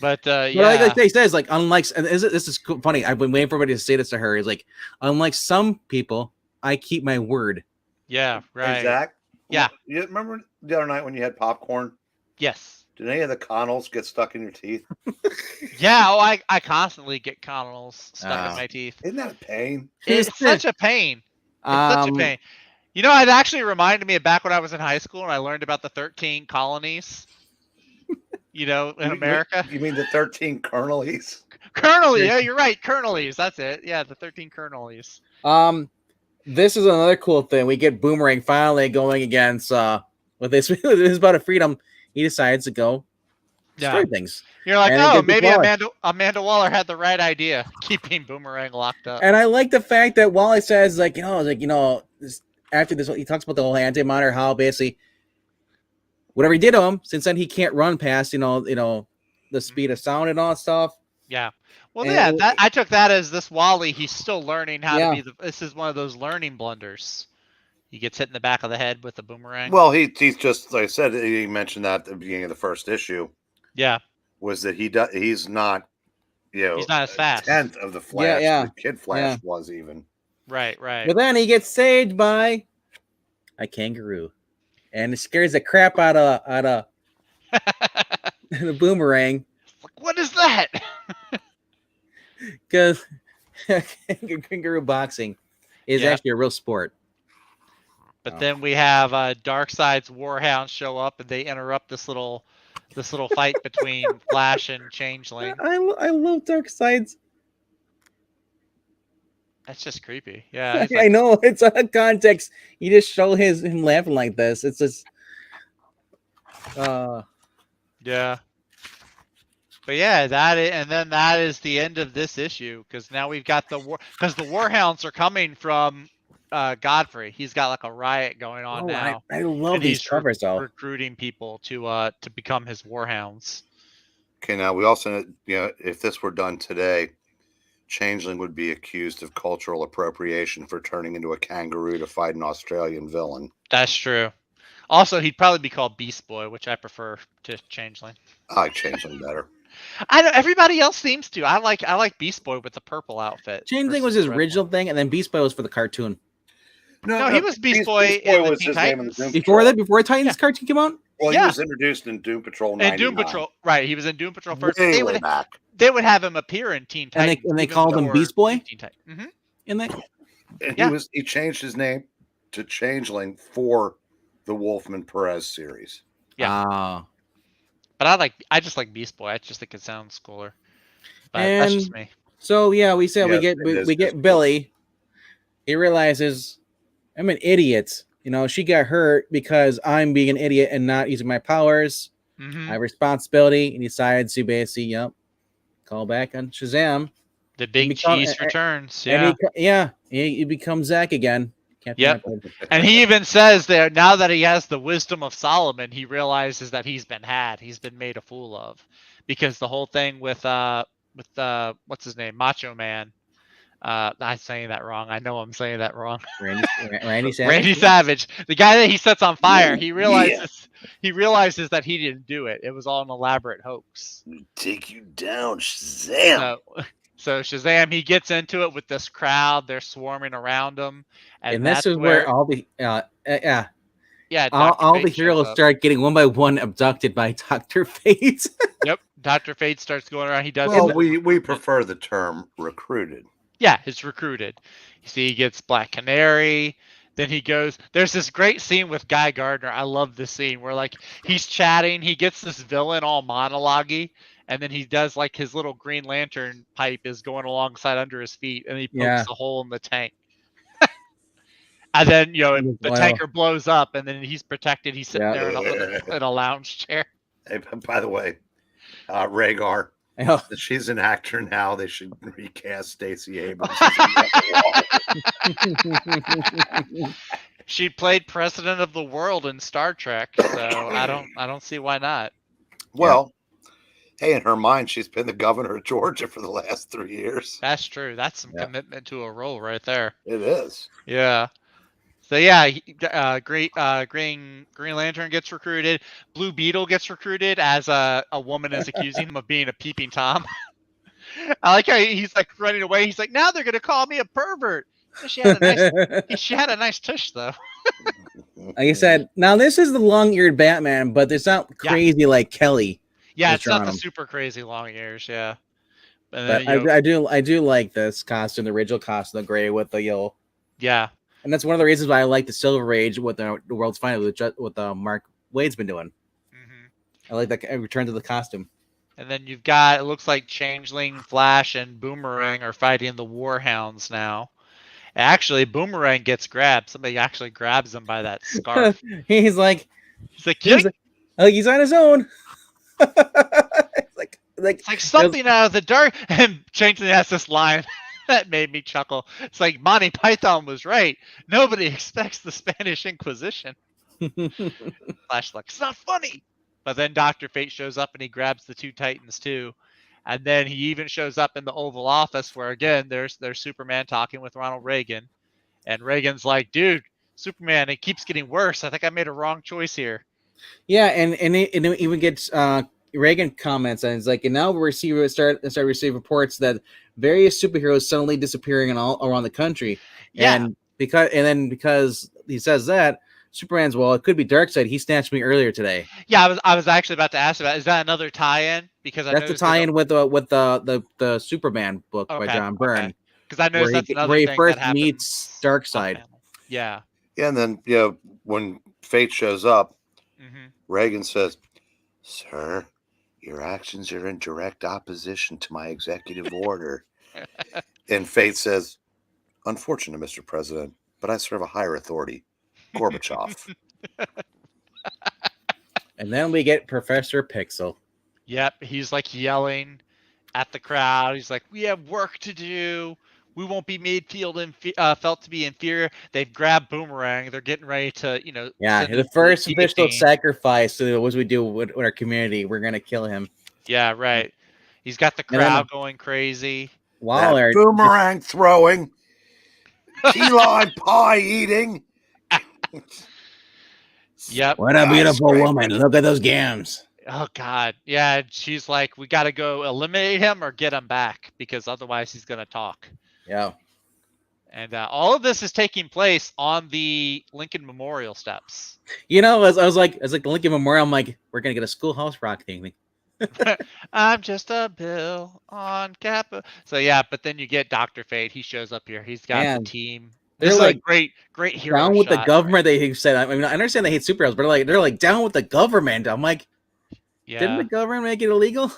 But yeah. Like they says, like, unlike, and this is funny. I've been waiting for everybody to say this to her. Is like, unlike some people, I keep my word. Yeah, right. Hey, Zach? Yeah. You remember the other night when you had popcorn? Yes. Did any of the Connells get stuck in your teeth? Yeah, I constantly get Connells stuck in my teeth. Isn't that a pain? It's such a pain. It's such a pain. You know, it actually reminded me of back when I was in high school and I learned about the 13 colonies. You know, in America. You mean the 13 colonies? Colonies, yeah, you're right. Colonies, that's it. Yeah, the 13 colonies. This is another cool thing. We get Boomerang finally going against with this about a freedom. He decides to go destroy things. You're like, oh, maybe Amanda Waller had the right idea, keeping Boomerang locked up. And I like the fact that Wally says, like, after this, he talks about the whole anti-monitor, how basically whatever he did to him, since then he can't run past, the speed of sound and all that stuff. Yeah. Well, and I took that as this Wally. He's still learning how to be. This is one of those learning blunders. He gets hit in the back of the head with the boomerang. Well, he's just, like I said, he mentioned that at the beginning of the first issue. Yeah. Was that he's not, he's not as fast. 10th of the Flash. The Kid Flash was even. Right. But then he gets saved by a kangaroo, and it scares the crap out of the Boomerang. What is that? Because kangaroo boxing is actually a real sport. But then we have Darkseid's Warhounds show up, and they interrupt this little fight between Flash and Changeling. I love Darkseid's. That's just creepy. Yeah, I know, it's out of context. You just show him laughing like this. It's just, yeah. But yeah, that is the end of this issue, because now we've got the Warhounds are coming from Godfrey. He's got like a riot going on now. I love these covers though. Recruiting people to become his Warhounds. Okay, now we also, if this were done today, Changeling would be accused of cultural appropriation for turning into a kangaroo to fight an Australian villain. That's true. Also, he'd probably be called Beast Boy, which I prefer to Changeling. I like Changeling better. I know everybody else seems to. I like Beast Boy with the purple outfit. Changeling was his original thing, and then Beast Boy was for the cartoon. No, he was Beast Boy in the Teen Titans. Before Titans cartoon came out? Well, he was introduced in Doom Patrol 99. And Doom Patrol, right. He was in Doom Patrol first. Way back. They would have him appear in Teen Titans. And they called him Beast Boy? Mm-hmm. And he changed his name to Changeling for the Wolfman Perez series. Yeah. But I just like Beast Boy. I just think it sounds cooler. But that's just me. So we said we get Billy. He realizes I'm an idiot. She got hurt because I'm being an idiot and not using my powers. Mm-hmm. I have responsibility, and he decides to basically, call back on Shazam. The big cheese returns. Yeah. He becomes Zach again. Yep. And he even says there, now that he has the wisdom of Solomon, he realizes that he's been had. He's been made a fool of, because the whole thing with what's his name, Macho Man. I'm saying that wrong. I know I'm saying that wrong. Randy Savage. Randy Savage, the guy that he sets on fire. He realizes that he didn't do it. It was all an elaborate hoax. Take you down, Shazam. So Shazam, he gets into it with this crowd. They're swarming around him, and this is where all the all the heroes start getting one by one abducted by Dr. Fate. Yep, Dr. Fate starts going around. He does. Well, we prefer the term recruited. Yeah, it's recruited. You see, he gets Black Canary. Then he goes. There's this great scene with Guy Gardner. I love this scene where he's chatting. He gets this villain all monologue-y, and then he does his little Green Lantern pipe is going alongside under his feet, and he pokes a hole in the tank. And then the Wow. tanker blows up, and then he's protected. He's sitting Yeah. there in a lounge chair. Hey, by the way, Rhaegar, Oh, she's an actor now. They should recast Stacey Abrams. As She played President of the World in Star Trek, so I don't see why not. well, hey, in her mind, she's been the governor of Georgia for the last 3 years. That's true. That's some commitment to a role right there. It is. Yeah. So yeah, Green Lantern gets recruited. Blue Beetle gets recruited as a woman is accusing him of being a peeping Tom. I like how he's like running away. He's like, now they're gonna call me a pervert. She had a nice tush though. like I said, now this is the long-eared Batman, but it's not crazy like Kelly. Yeah, was it's not the drawing him. super crazy long ears. Yeah, and But then, I do like this costume, the original costume, the gray with the yellow. yeah. And that's one of the reasons why I like the Silver Age with the World's Finest with Mark Wade's been doing. Mm-hmm. I like that return to the costume. And then you've got, it looks like Changeling, Flash, and Boomerang are fighting the Warhounds now. Actually, Boomerang gets grabbed. Somebody actually grabs him by that scarf. he's like, He's he's on his own. it's like something out of the dark. And Changeling has this line that made me chuckle. It's like Monty Python was right. Nobody expects the Spanish Inquisition. Flash like, it's not funny. But then Dr. Fate shows up and he grabs the two Titans too. And then he even shows up in the Oval Office where again there's Superman talking with Ronald Reagan. And Reagan's like, dude, Superman, it keeps getting worse. I think I made a wrong choice here. Yeah, and it even gets Reagan comments and it's like, and now we start receiving reports that various superheroes suddenly disappearing in all around the country. Yeah. And because he says that, Superman's, well, it could be Darkseid. He snatched me earlier today. Yeah, I was actually about to ask about. Is that another tie-in? Because that's the tie-in with the Superman book by John Byrne. Because I noticed that's another where he thing first that happens meets Darkseid. Yeah. Yeah, and then when Fate shows up, Reagan says, "Sir, your actions are in direct opposition to my executive order." And Fate says, "Unfortunate, Mr. President, but I serve a higher authority, Gorbachev." And then we get Professor Pixel. Yep, he's like yelling at the crowd. He's like, "We have work to do. We won't be made felt to be inferior." They've grabbed Boomerang. They're getting ready to, Yeah, the first official sacrifice to what we do with our community. We're gonna kill him. Yeah, right. He's got the crowd going crazy. Wow, boomerang throwing, key lime pie eating. Yep. What a beautiful woman! Look at those gams. Oh God, yeah. She's like, we got to go eliminate him or get him back because otherwise he's gonna talk. Yeah. And all of this is taking place on the Lincoln Memorial steps. I was like the Lincoln Memorial. I'm like, we're gonna get a Schoolhouse Rock thing. I'm just a bill on Capitol. So yeah, but then you get Dr. Fate. He shows up here. He's got the team. They're This like is a great hero. Down with the government. Right? They said. I mean, I understand they hate superheroes, but they're like down with the government. I'm like, yeah. Didn't the government make it illegal?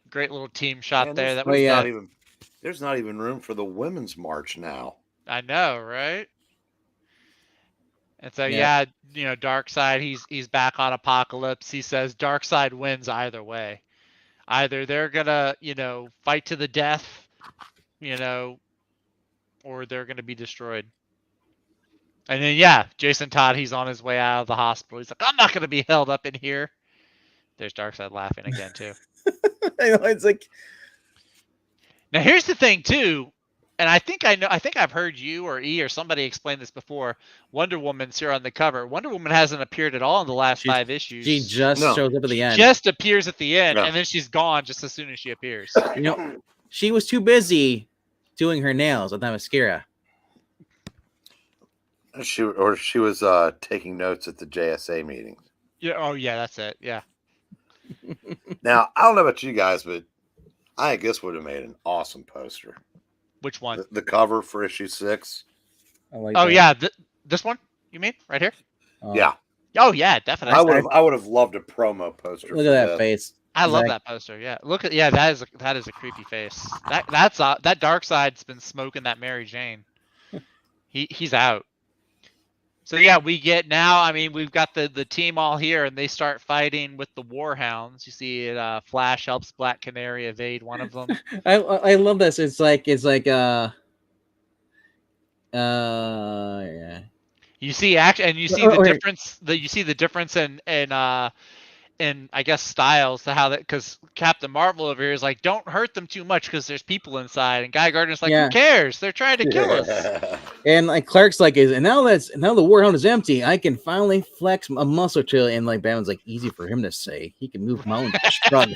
Great little team shot there. That was there's not even room for the women's march now. I know, right? And so Darkseid, he's back on Apocalypse. He says Darkseid wins either way. Either they're gonna, fight to the death, or they're gonna be destroyed. And then Jason Todd, he's on his way out of the hospital. He's like, I'm not gonna be held up in here. There's Darkseid laughing again too. I know, it's like. Now here's the thing too, and I think I've heard you or E or somebody explain this before. Wonder Woman's here on the cover. Wonder Woman hasn't appeared at all in the last 5 issues. She just shows up at the end. Just appears at the end, and then she's gone just as soon as she appears. She was too busy doing her nails with that mascara. She was taking notes at the JSA meeting. Yeah. Oh yeah, that's it. Yeah. Now I don't know about you guys, but I guess would have made an awesome poster. Which one? The cover for issue 6. I like this one? You mean right here? Yeah. Oh yeah, definitely. I would have loved a promo poster. Look at that face. I love that poster. Yeah, that is a creepy face. That Darkseid's been smoking that Mary Jane. He's out. So yeah, we get now. I mean, we've got the team all here, and they start fighting with the Warhounds. You see it. Flash helps Black Canary evade one of them. I love this. It's like yeah. You see and you see the difference. You see the difference in I guess styles to how that, because Captain Marvel over here is like, don't hurt them too much because there's people inside, and Guy Gardner's like, who cares? They're trying to kill us. And like Clark's like, now the Warhound is empty, I can finally flex a muscle to it. And like Batman's like, easy for him to say. He can move mountains. Shrug.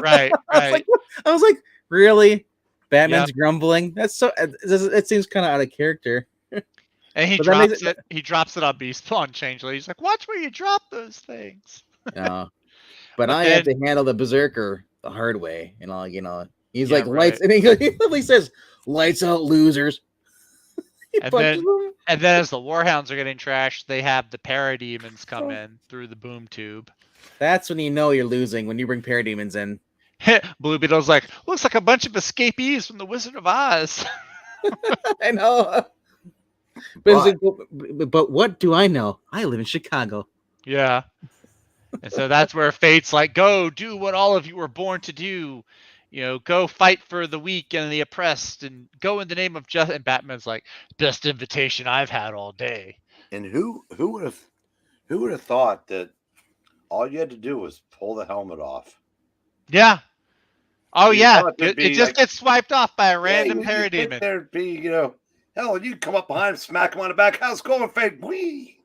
Right. I was like, really? Batman's grumbling? That's so. It seems kind of out of character. And he drops it. He drops it on Beast on Changeling. He's like, watch where you drop those things. But I have to handle the Berserker the hard way, and all, he's like lights, and he literally says, "Lights out, losers." and then as the Warhounds are getting trashed, they have the Parademons come in through the boom tube. That's when you know you're losing, when you bring Parademons in. Blue Beetle's like, looks like a bunch of escapees from the Wizard of Oz. I know. But what do I know? I live in Chicago. Yeah. And so that's where Fate's like, go do what all of you were born to do. Go fight for the weak and the oppressed, and go in the name of justice. And Batman's like, best invitation I've had all day. And who would have thought that all you had to do was pull the helmet off? Yeah. Oh, yeah. It just gets swiped off by a random parademon. There'd be, hell, you come up behind him, smack him on the back. How's it going, Fate? Whee!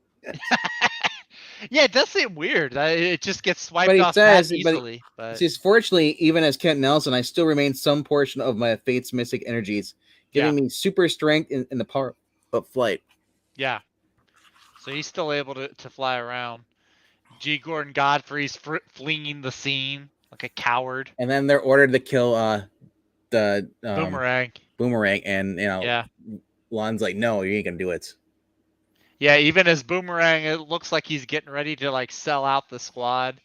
Yeah, it does seem weird. It just gets swiped off that easily. But fortunately, even as Kent Nelson, I still remain some portion of my Fate's mystic energies, giving me super strength in the power of flight. Yeah. So he's still able to fly around. G. Gordon Godfrey's fleeing the scene like a coward. And then they're ordered to kill the Boomerang, and Lon's like, no, you ain't gonna do it. Yeah, even as Boomerang, it looks like he's getting ready to like sell out the squad.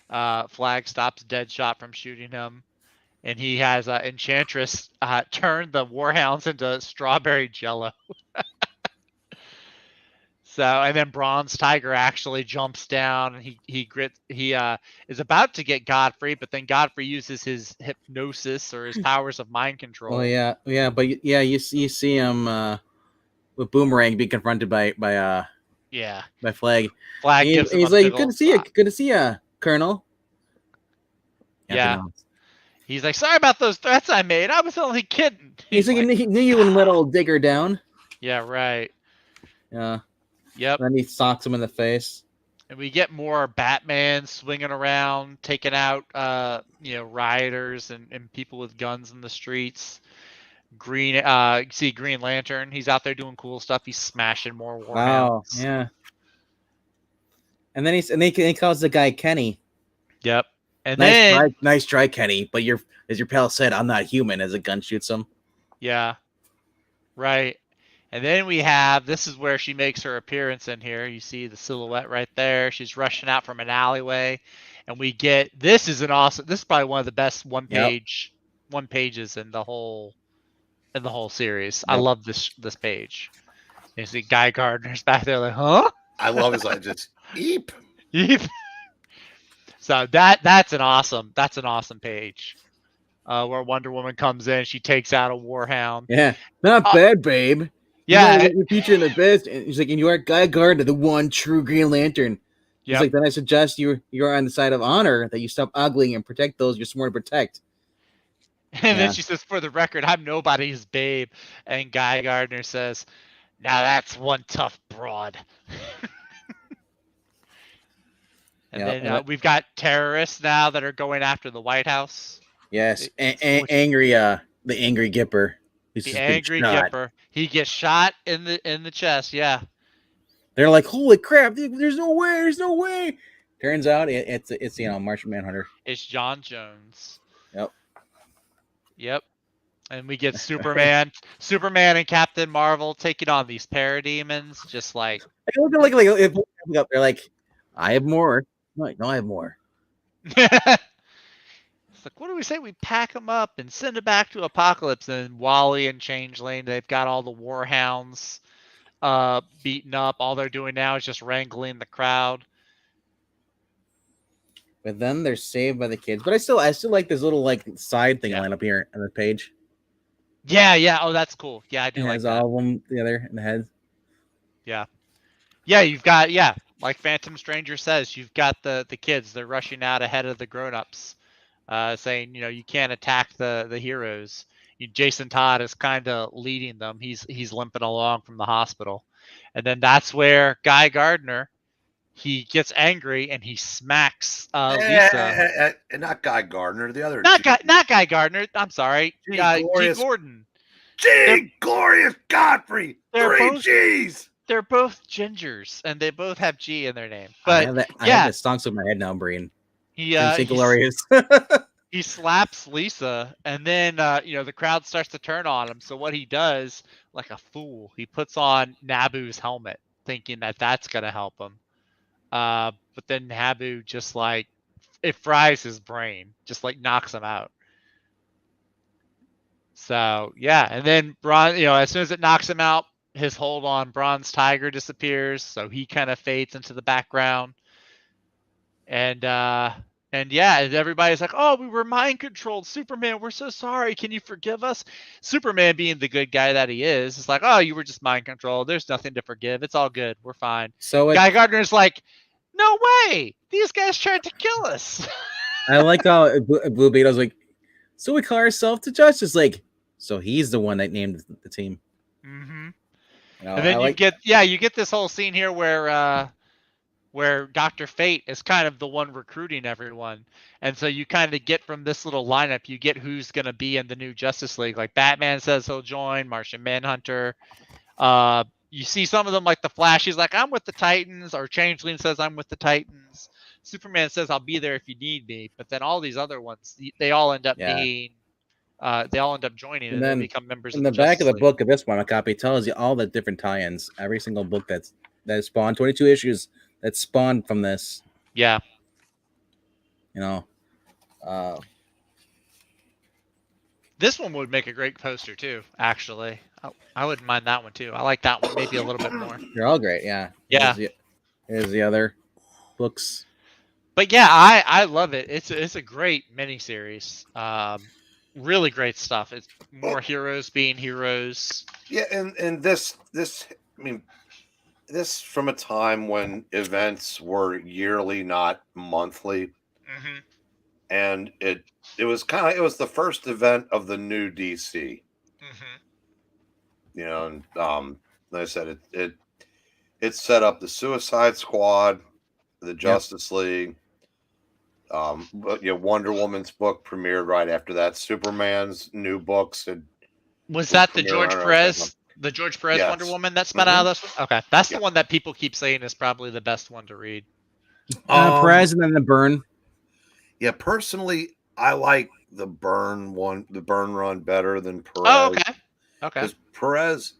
Flag stops Deadshot from shooting him, and he has Enchantress turn the Warhounds into strawberry jello. So, and then Bronze Tiger actually jumps down, and he is about to get Godfrey, but then Godfrey uses his hypnosis or his powers of mind control. Oh yeah, you see him with Boomerang being confronted by Flag. He's like, good to see you, Colonel. Yeah. He's like, sorry about those threats I made. I was only kidding. He's like, he knew you wouldn't let old Digger down. Yeah, right. Yeah. Yep. Then he socks him in the face. And we get more Batman swinging around, taking out, rioters and people with guns in the streets. You see Green Lantern. He's out there doing cool stuff. He's smashing more Warhounds. Wow. Yeah. And then he calls the guy Kenny. Yep. And nice try, Kenny. But as your pal said, I'm not human. As a gun shoots him. Yeah. Right. And then this is where she makes her appearance in here. You see the silhouette right there. She's rushing out from an alleyway, and this is probably one of the best one pages in the whole series. Yep. I love this page. You see Guy Gardner's back there like, huh? I love his like just eep. So that's an awesome page. Where Wonder Woman comes in, she takes out a Warhound. Yeah, not bad, babe. Yeah, you're featuring the best. And he's like, and you are Guy Gardner, the one true Green Lantern. He's like, then I suggest you're on the side of honor, that you stop ogling and protect those you're sworn to protect. And then she says, for the record, I'm nobody's babe. And Guy Gardner says, now that's one tough broad. And then we've got terrorists now that are going after the White House. Yes, angry, the angry Gipper. The angry Gipper. He gets shot in the chest. Yeah. They're like, holy crap! There's no way. Turns out it's Martian Manhunter. It's John Jones. Yep. And we get Superman and Captain Marvel taking on these parademons, just like they're like, I have more. I'm like, no, I have more. It's like, what do we say? We pack them up and send it back to Apocalypse. And Wally and Changeling, they've got all the Warhounds beaten up. All they're doing now is just wrangling the crowd. But then they're saved by the kids. But I still like this little like side thing line up here on the page. Yeah. Oh, that's cool. Yeah, I do like has that. all of them together in the head. Yeah, you've got like Phantom Stranger says, you've got the kids. They're rushing out ahead of the grown-ups, saying, you can't attack the heroes. Jason Todd is kind of leading them. He's limping along from the hospital, and then that's where Guy Gardner, he gets angry and he smacks Lisa. Not Guy Gardner, the other. Not Guy Gardner. I'm sorry, G. Gordon. G. Glorious Godfrey. 3 G's. They're both gingers, and they both have G in their name. But I have that song stuck in my head now, Breen. Glorious. He slaps Lisa, and then the crowd starts to turn on him. So what he does, like a fool, he puts on Naboo's helmet, thinking that that's gonna help him. But then Naboo just like it fries his brain, just like knocks him out. So yeah, and then Bron, as soon as it knocks him out, his hold on Bronze Tiger disappears, so he kind of fades into the background. And everybody's like, "Oh, we were mind controlled, Superman. We're so sorry. Can you forgive us?" Superman, being the good guy that he is like, "Oh, you were just mind controlled. There's nothing to forgive. It's all good. We're fine." So Guy Gardner's like, "No way! These guys tried to kill us." I like how Blue Beetle's like, "So we call ourselves the Justice League." So he's the one that named the team. Mm-hmm. And then you get this whole scene here where Dr. Fate is kind of the one recruiting everyone. And so you kind of get from this little lineup, you get who's going to be in the new Justice League. Like Batman says he'll join, Martian Manhunter. You see some of them like the Flash. He's like, "I'm with the Titans," or Changeling says, "I'm with the Titans." Superman says, "I'll be there if you need me." But then all these other ones, they all end up being... they all end up joining and then become members of the Justice League. In the back of the book of this one, a copy tells you all the different tie-ins. Every single book that spawned 22 issues that spawned from this. Yeah. This one would make a great poster too, actually. I wouldn't mind that one too. I like that one maybe a little bit more. They're all great, yeah. Yeah. Here's the other books. But yeah, I love it. It's a great miniseries. Really great stuff. It's more heroes being heroes. Yeah, and this this from a time when events were yearly, not monthly. Mm-hmm. And it was the first event of the new DC. Mm-hmm. And like I said, it set up the Suicide Squad, the Justice League. But Wonder Woman's book premiered right after that. Superman's new books was that the George Perez Wonder Woman that spun out of this one? Okay, that's the one that people keep saying is probably the best one to read. Perez and then the Byrne. Yeah, personally, I like the Byrne run better than Perez. Oh, okay. Because Perez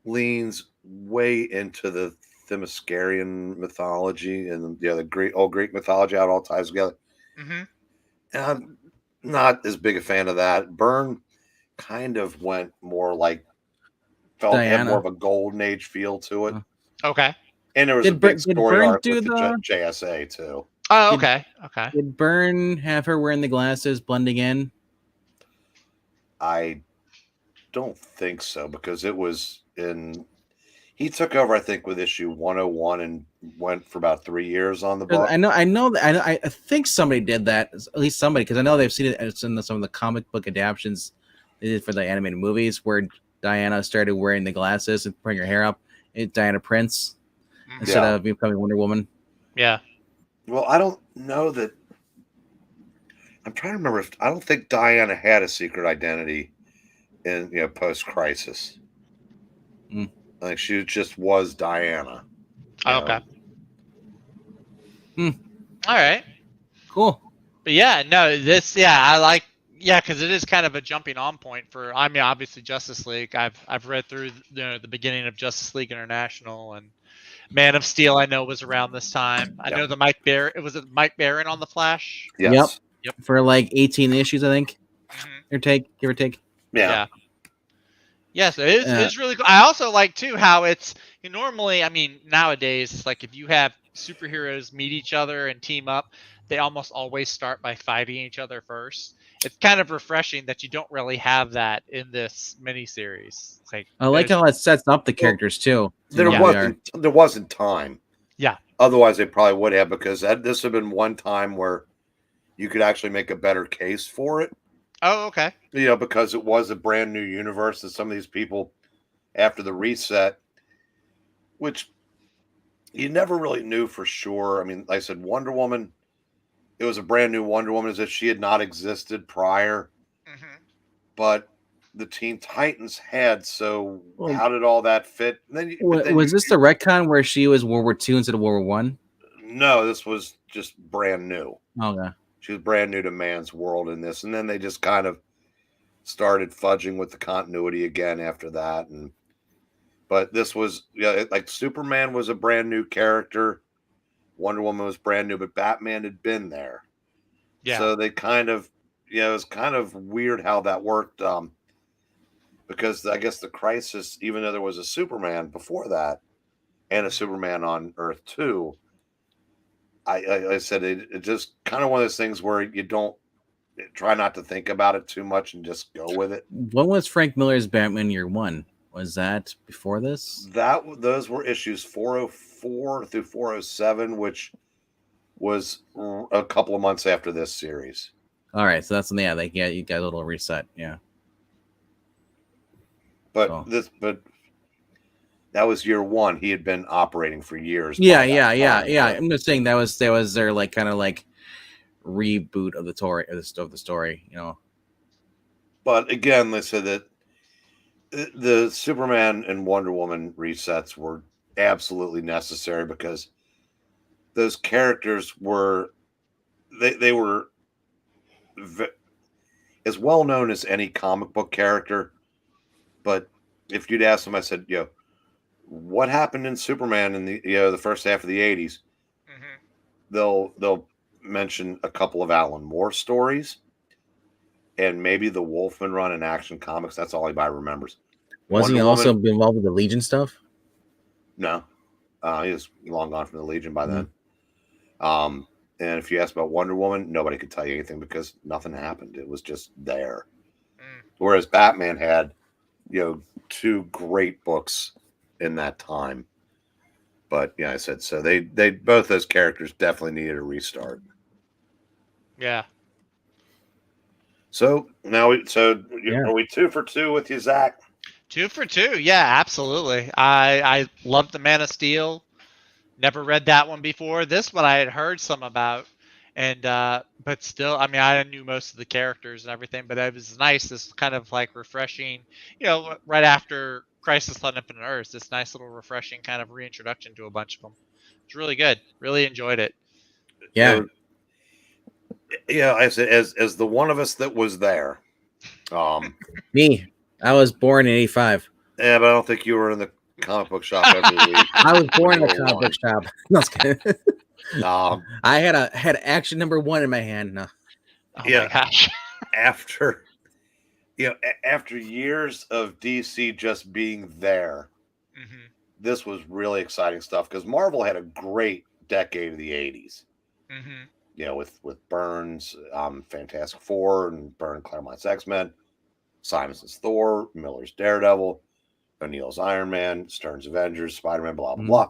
leans way into the Themyscirian mythology and the Greek mythology, how it all ties together. Mm-hmm. And I'm not as big a fan of that. Byrne kind of went more like had more of a golden age feel to it. Okay. And there was a big story arc with the JSA too. Oh, okay. Did Byrne have her wearing the glasses, blending in? I don't think so, because it was he took over, I think, with issue 101 and went for about 3 years on the book. I think somebody did that, at least somebody, because I know they've seen it in some of the comic book adaptions they did for the animated movies, where Diana started wearing the glasses and putting her hair up. It's Diana Prince instead of becoming Wonder Woman. Yeah. Well, I don't know that. I'm trying to remember I don't think Diana had a secret identity in post-crisis. Like she just was Diana. Oh, okay. All right. Cool. But I like. Yeah, because it is kind of a jumping on point for. I mean, obviously Justice League. I've read through the beginning of Justice League International, and Man of Steel I know was around this time. I know the Mike Baron on the Flash. Yes. Yep. For like 18 issues, I think. Mm-hmm. Give or take. Yeah. Yes, it's really cool. I also like too how it's normally. I mean, nowadays, it's like if you have superheroes meet each other and team up, they almost always start by fighting each other first. It's kind of refreshing that you don't really have that in this miniseries. Like, I like how it sets up the characters too. There wasn't time. Yeah. Otherwise, they probably would have, because this would have been one time where you could actually make a better case for it. Oh, okay. Because it was a brand new universe, and some of these people, after the reset, which you never really knew for sure. I mean, like I said, Wonder Woman, it was a brand new Wonder Woman, as if she had not existed prior. Mm-hmm. But the Teen Titans had, so how did all that fit? Was this the retcon where she was World War II instead of World War I? No, this was just brand new. Okay. She was brand new to man's world in this, and then they just kind of started fudging with the continuity again after that. But this was like Superman was a brand new character, Wonder Woman was brand new, but Batman had been there. Yeah. So they kind of, it was kind of weird how that worked. Because I guess the Crisis, even though there was a Superman before that, and a Superman on Earth too, I said it just kind of one of those things where you don't try not to think about it too much and just go with it. When was Frank Miller's Batman Year One? Was that before this? Those were issues 404 through 407, which was a couple of months after this series. All right, so that's you got a little reset, yeah. But that was year one. He had been operating for years. Yeah. I'm just saying that was their like kind of like reboot of the story, But again, they said that the Superman and Wonder Woman resets were absolutely necessary, because those characters were they were as well known as any comic book character. But if you'd ask them, I said, what happened in Superman in the first half of the 80s? Mm-hmm. They'll mention a couple of Alan Moore stories, and maybe the Wolfman run in Action Comics. That's all anybody remembers. Was he also involved with the Legion stuff? No, he was long gone from the Legion by then. And if you ask about Wonder Woman, nobody could tell you anything, because nothing happened. It was just there. Whereas Batman had, two great books in that time. But I said, so they both those characters definitely needed a restart. Yeah. So now are we 2 for 2 with you, Zach? 2 for 2. Yeah, absolutely. I loved the Man of Steel. Never read that one before. This one I had heard some about, and but still, I mean, I knew most of the characters and everything, but it was nice. This kind of like refreshing, right after Crisis on Infinite Earths, this nice little refreshing kind of reintroduction to a bunch of them. It's really good. Really enjoyed it. Yeah. I said, as the one of us that was there. Me. I was born in 85. Yeah, but I don't think you were in the comic book shop every week. I was born in the comic book shop. No, I had Action number 1 in my hand. No. Oh my gosh. After years of DC just being there, this was really exciting stuff, because Marvel had a great decade of the 80s. With Burns, Fantastic Four, and Claremont's X-Men, Simonson's Thor, Miller's Daredevil, O'Neill's Iron Man, Stern's Avengers, Spider-Man, blah, blah, blah.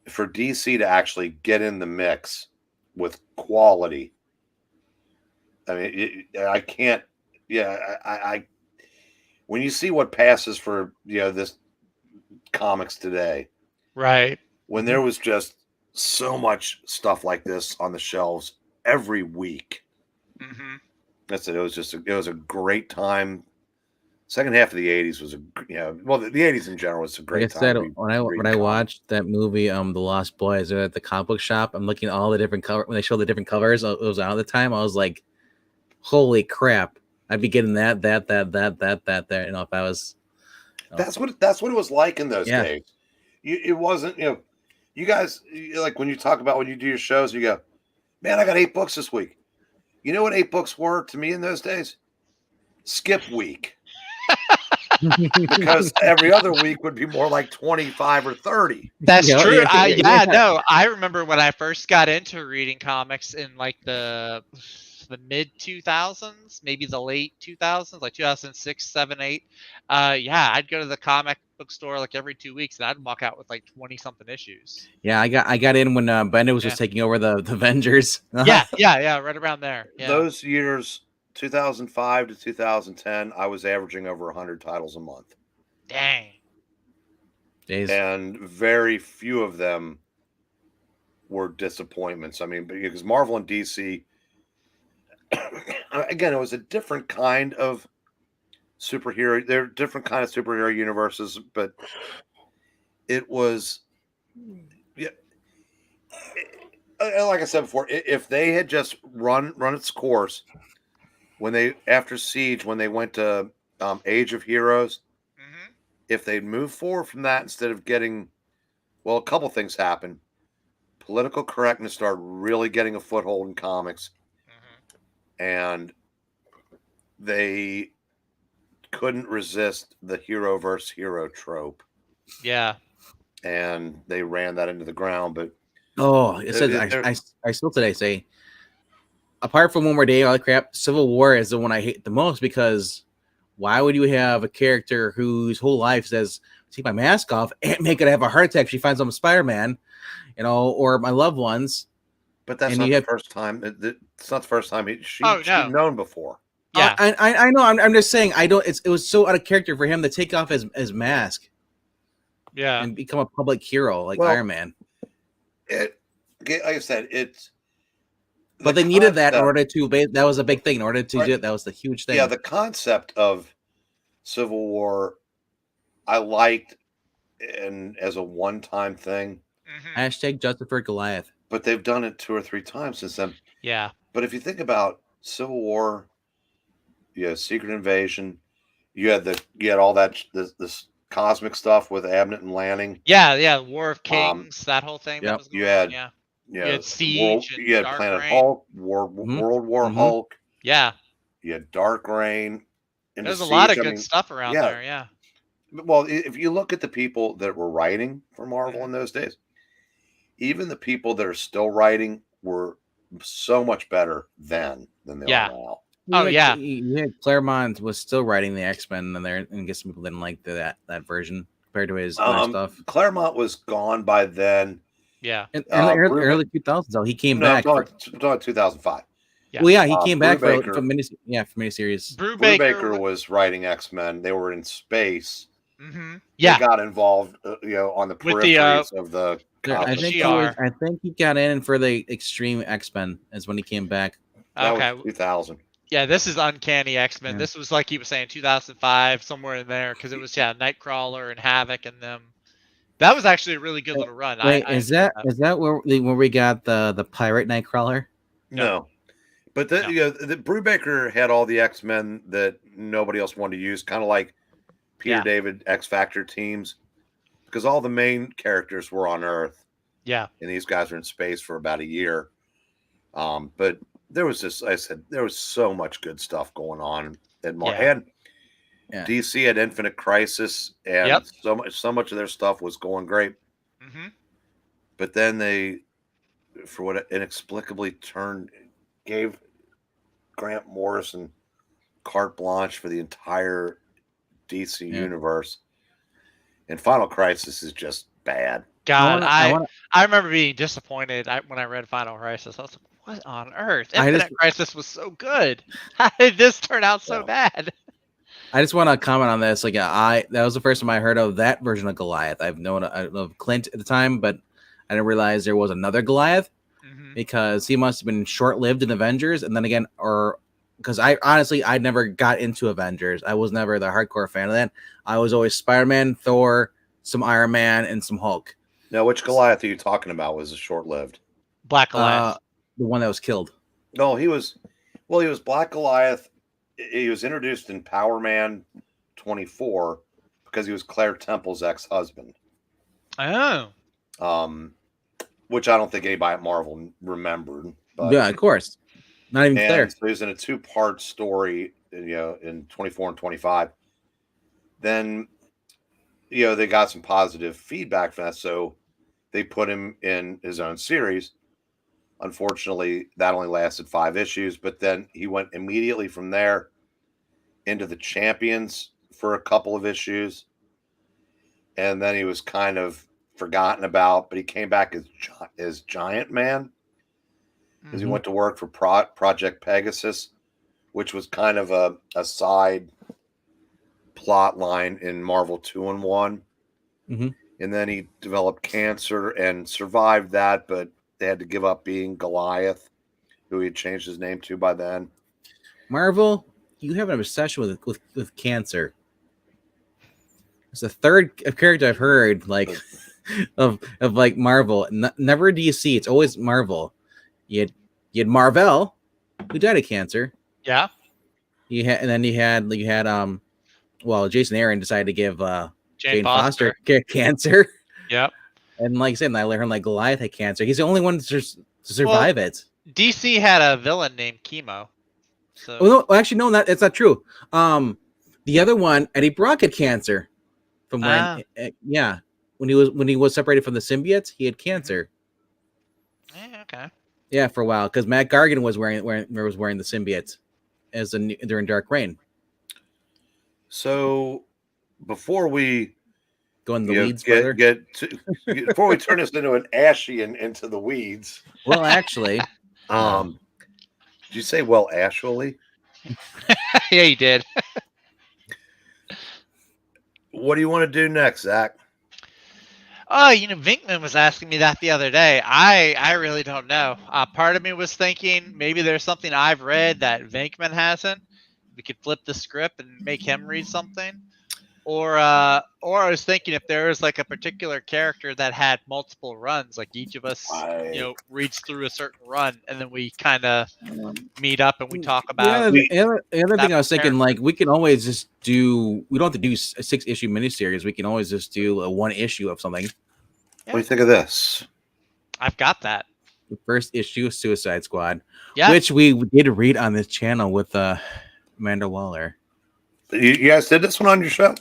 For DC to actually get in the mix with quality, I mean, I can't, I when you see what passes for, this comics today, right, when there was just so much stuff like this on the shelves every week. That's it. It was a great time. Second half of the 80s was the 80s in general was a great time. When I watched that movie, The Lost Boys, at the comic book shop, I'm looking at all the different covers. When they show the different covers, it was out at the time. I was like, holy crap. I'd be getting that, there. If I was. That's what it was like in those days. It wasn't, you guys, like when you talk about when you do your shows, you go, man, I got 8 books this week. You know what 8 books were to me in those days? Skip week. because every other week would be more like 25 or 30. That's Yeah, true. yeah. No, I remember when I first got into reading comics in like the mid 2000s, maybe the late 2000s, like 2006, 7, 8. Yeah, I'd go to the comic book store like every 2 weeks, and I'd walk out with like 20 something issues. Yeah, I got in when Bendis was Yeah. just taking over the Avengers. Yeah, right around there. Yeah. Those years, 2005 to 2010, I was averaging over 100 titles a month. Dang. Days. And very few of them were disappointments. I mean, because Marvel and DC, again, it was a different kind of superhero. They're different kind of superhero universes, but it was, yeah. Like I said before, if they had just run its course when they after Siege, when they went to Age of Heroes, if they'd moved forward from that instead of getting, well, a couple things happened. Political correctness started really getting a foothold in comics, and they couldn't resist the hero versus hero trope. Yeah. And they ran that into the ground. But it says I still today say, apart from One More Day, all the crap, Civil War is the one I hate the most, because why would you have a character whose whole life says, take my mask off, Aunt May could have a heart attack, she finds I'm Spider-Man, or my loved ones. But that's not the first time. It's not the first time she'd known before. Yeah, I know. I'm just saying. It was so out of character for him to take off his mask. Yeah, and become a public hero like Iron Man. Like I said, but they needed that in order to. That was a big thing. In order to do it, that was the huge thing. Yeah, the concept of Civil War, I liked, and as a one-time thing. Hashtag Justice for Goliath. But they've done it 2 or 3 times since then. Yeah. But if you think about Civil War, you had Secret Invasion, you had all that this cosmic stuff with Abnett and Lanning. Yeah, War of Kings, that whole thing. That was going on, you had Siege, you had Dark Planet Reign. Hulk, World War Hulk. Yeah. You had Dark Reign. There's a lot of good stuff around there, yeah. Well, if you look at the people that were writing for Marvel in those days, even the people that are still writing were so much better then than they are now. You had Claremont was still writing the X-Men, and I guess some people didn't like that version compared to his other stuff. Claremont was gone by then. Yeah. In the early 2000s, though, he came back. I'm talking 2005. Yeah. Well, yeah, he came back for miniseries. Brubaker was writing X-Men. They were in space. Yeah. They got involved, on the peripheries of the. I think he got in for the Extreme X-Men is when he came back. That was 2000. Yeah, this is Uncanny X-Men. Yeah. This was, like he was saying, 2005, somewhere in there, because it was Nightcrawler and Havoc and them. That was actually a really good little run. Wait, is that where we got the pirate Nightcrawler? No. But the Brubaker had all the X-Men that nobody else wanted to use, kind of like Peter David X Factor teams, because all the main characters were on Earth. Yeah. And these guys were in space for about a year. But there was there was so much good stuff going on at Marvel. Yeah. DC had Infinite Crisis, and so much of their stuff was going great. But then they, for what inexplicably gave Grant Morrison carte blanche for the entire DC universe. And Final Crisis is just bad. God, I remember being disappointed when I read Final Crisis. I was like, what on earth? Infinite Crisis was so good. How did this turn out so bad? I just want to comment on this. Like, that was the first time I heard of that version of Goliath. I've known of Clint at the time, but I didn't realize there was another Goliath because he must have been short-lived in Avengers. And then again, because I never got into Avengers. I was never the hardcore fan of that. I was always Spider-Man, Thor, some Iron Man, and some Hulk. Now, which Goliath are you talking about? Was short-lived? Black Goliath. The one that was killed. No, he was Black Goliath. He was introduced in Power Man 24 because he was Claire Temple's ex-husband. Oh. Which I don't think anybody at Marvel remembered. But, yeah, of course. Not even Claire. So he was in a 2-part story, in 24 and 25. then they got some positive feedback from that, so they put him in his own series. Unfortunately, that only lasted 5 issues, but then he went immediately from there into the Champions for a couple of issues, and then he was kind of forgotten about, but he came back as Giant Man because he went to work for Project Pegasus, which was kind of a side plot line in Marvel 2-in-1. And then he developed cancer and survived that, but they had to give up being Goliath, who he had changed his name to by then. Marvel, you have an obsession with cancer. It's the third character I've heard of like Marvel. Never DC. It's always Marvel. You had Marvel, who died of cancer. Yeah. You had Jason Aaron decided to give Jane Foster cancer. Yep. And like I said, I learned like Goliath had cancer. He's the only one to survive it. DC had a villain named Chemo. So That's not true. The other one, Eddie Brock, had cancer from when when he was separated from the symbiotes, he had cancer. Yeah, okay. Yeah, for a while, because Matt Gargan was wearing the symbiote during Dark Reign. So before we go in the weeds, before we turn this into an ashy and into the weeds. Well, actually, did you say well actually? Yeah, you did. What do you want to do next, Zach? Oh, Vinkman was asking me that the other day. I really don't know. Part of me was thinking maybe there's something I've read that Venkman hasn't. We could flip the script and make him read something. Or I was thinking if there was like a particular character that had multiple runs, like each of us, reads through a certain run, and then we kind of meet up and we talk about. The other thing I was thinking, like, we can always just do. We don't have to do a 6-issue miniseries. We can always just do a 1 issue of something. What do you think of this? I've got that. The first issue of Suicide Squad, yeah, which we did read on this channel with Amanda Waller. You guys did this one on your show?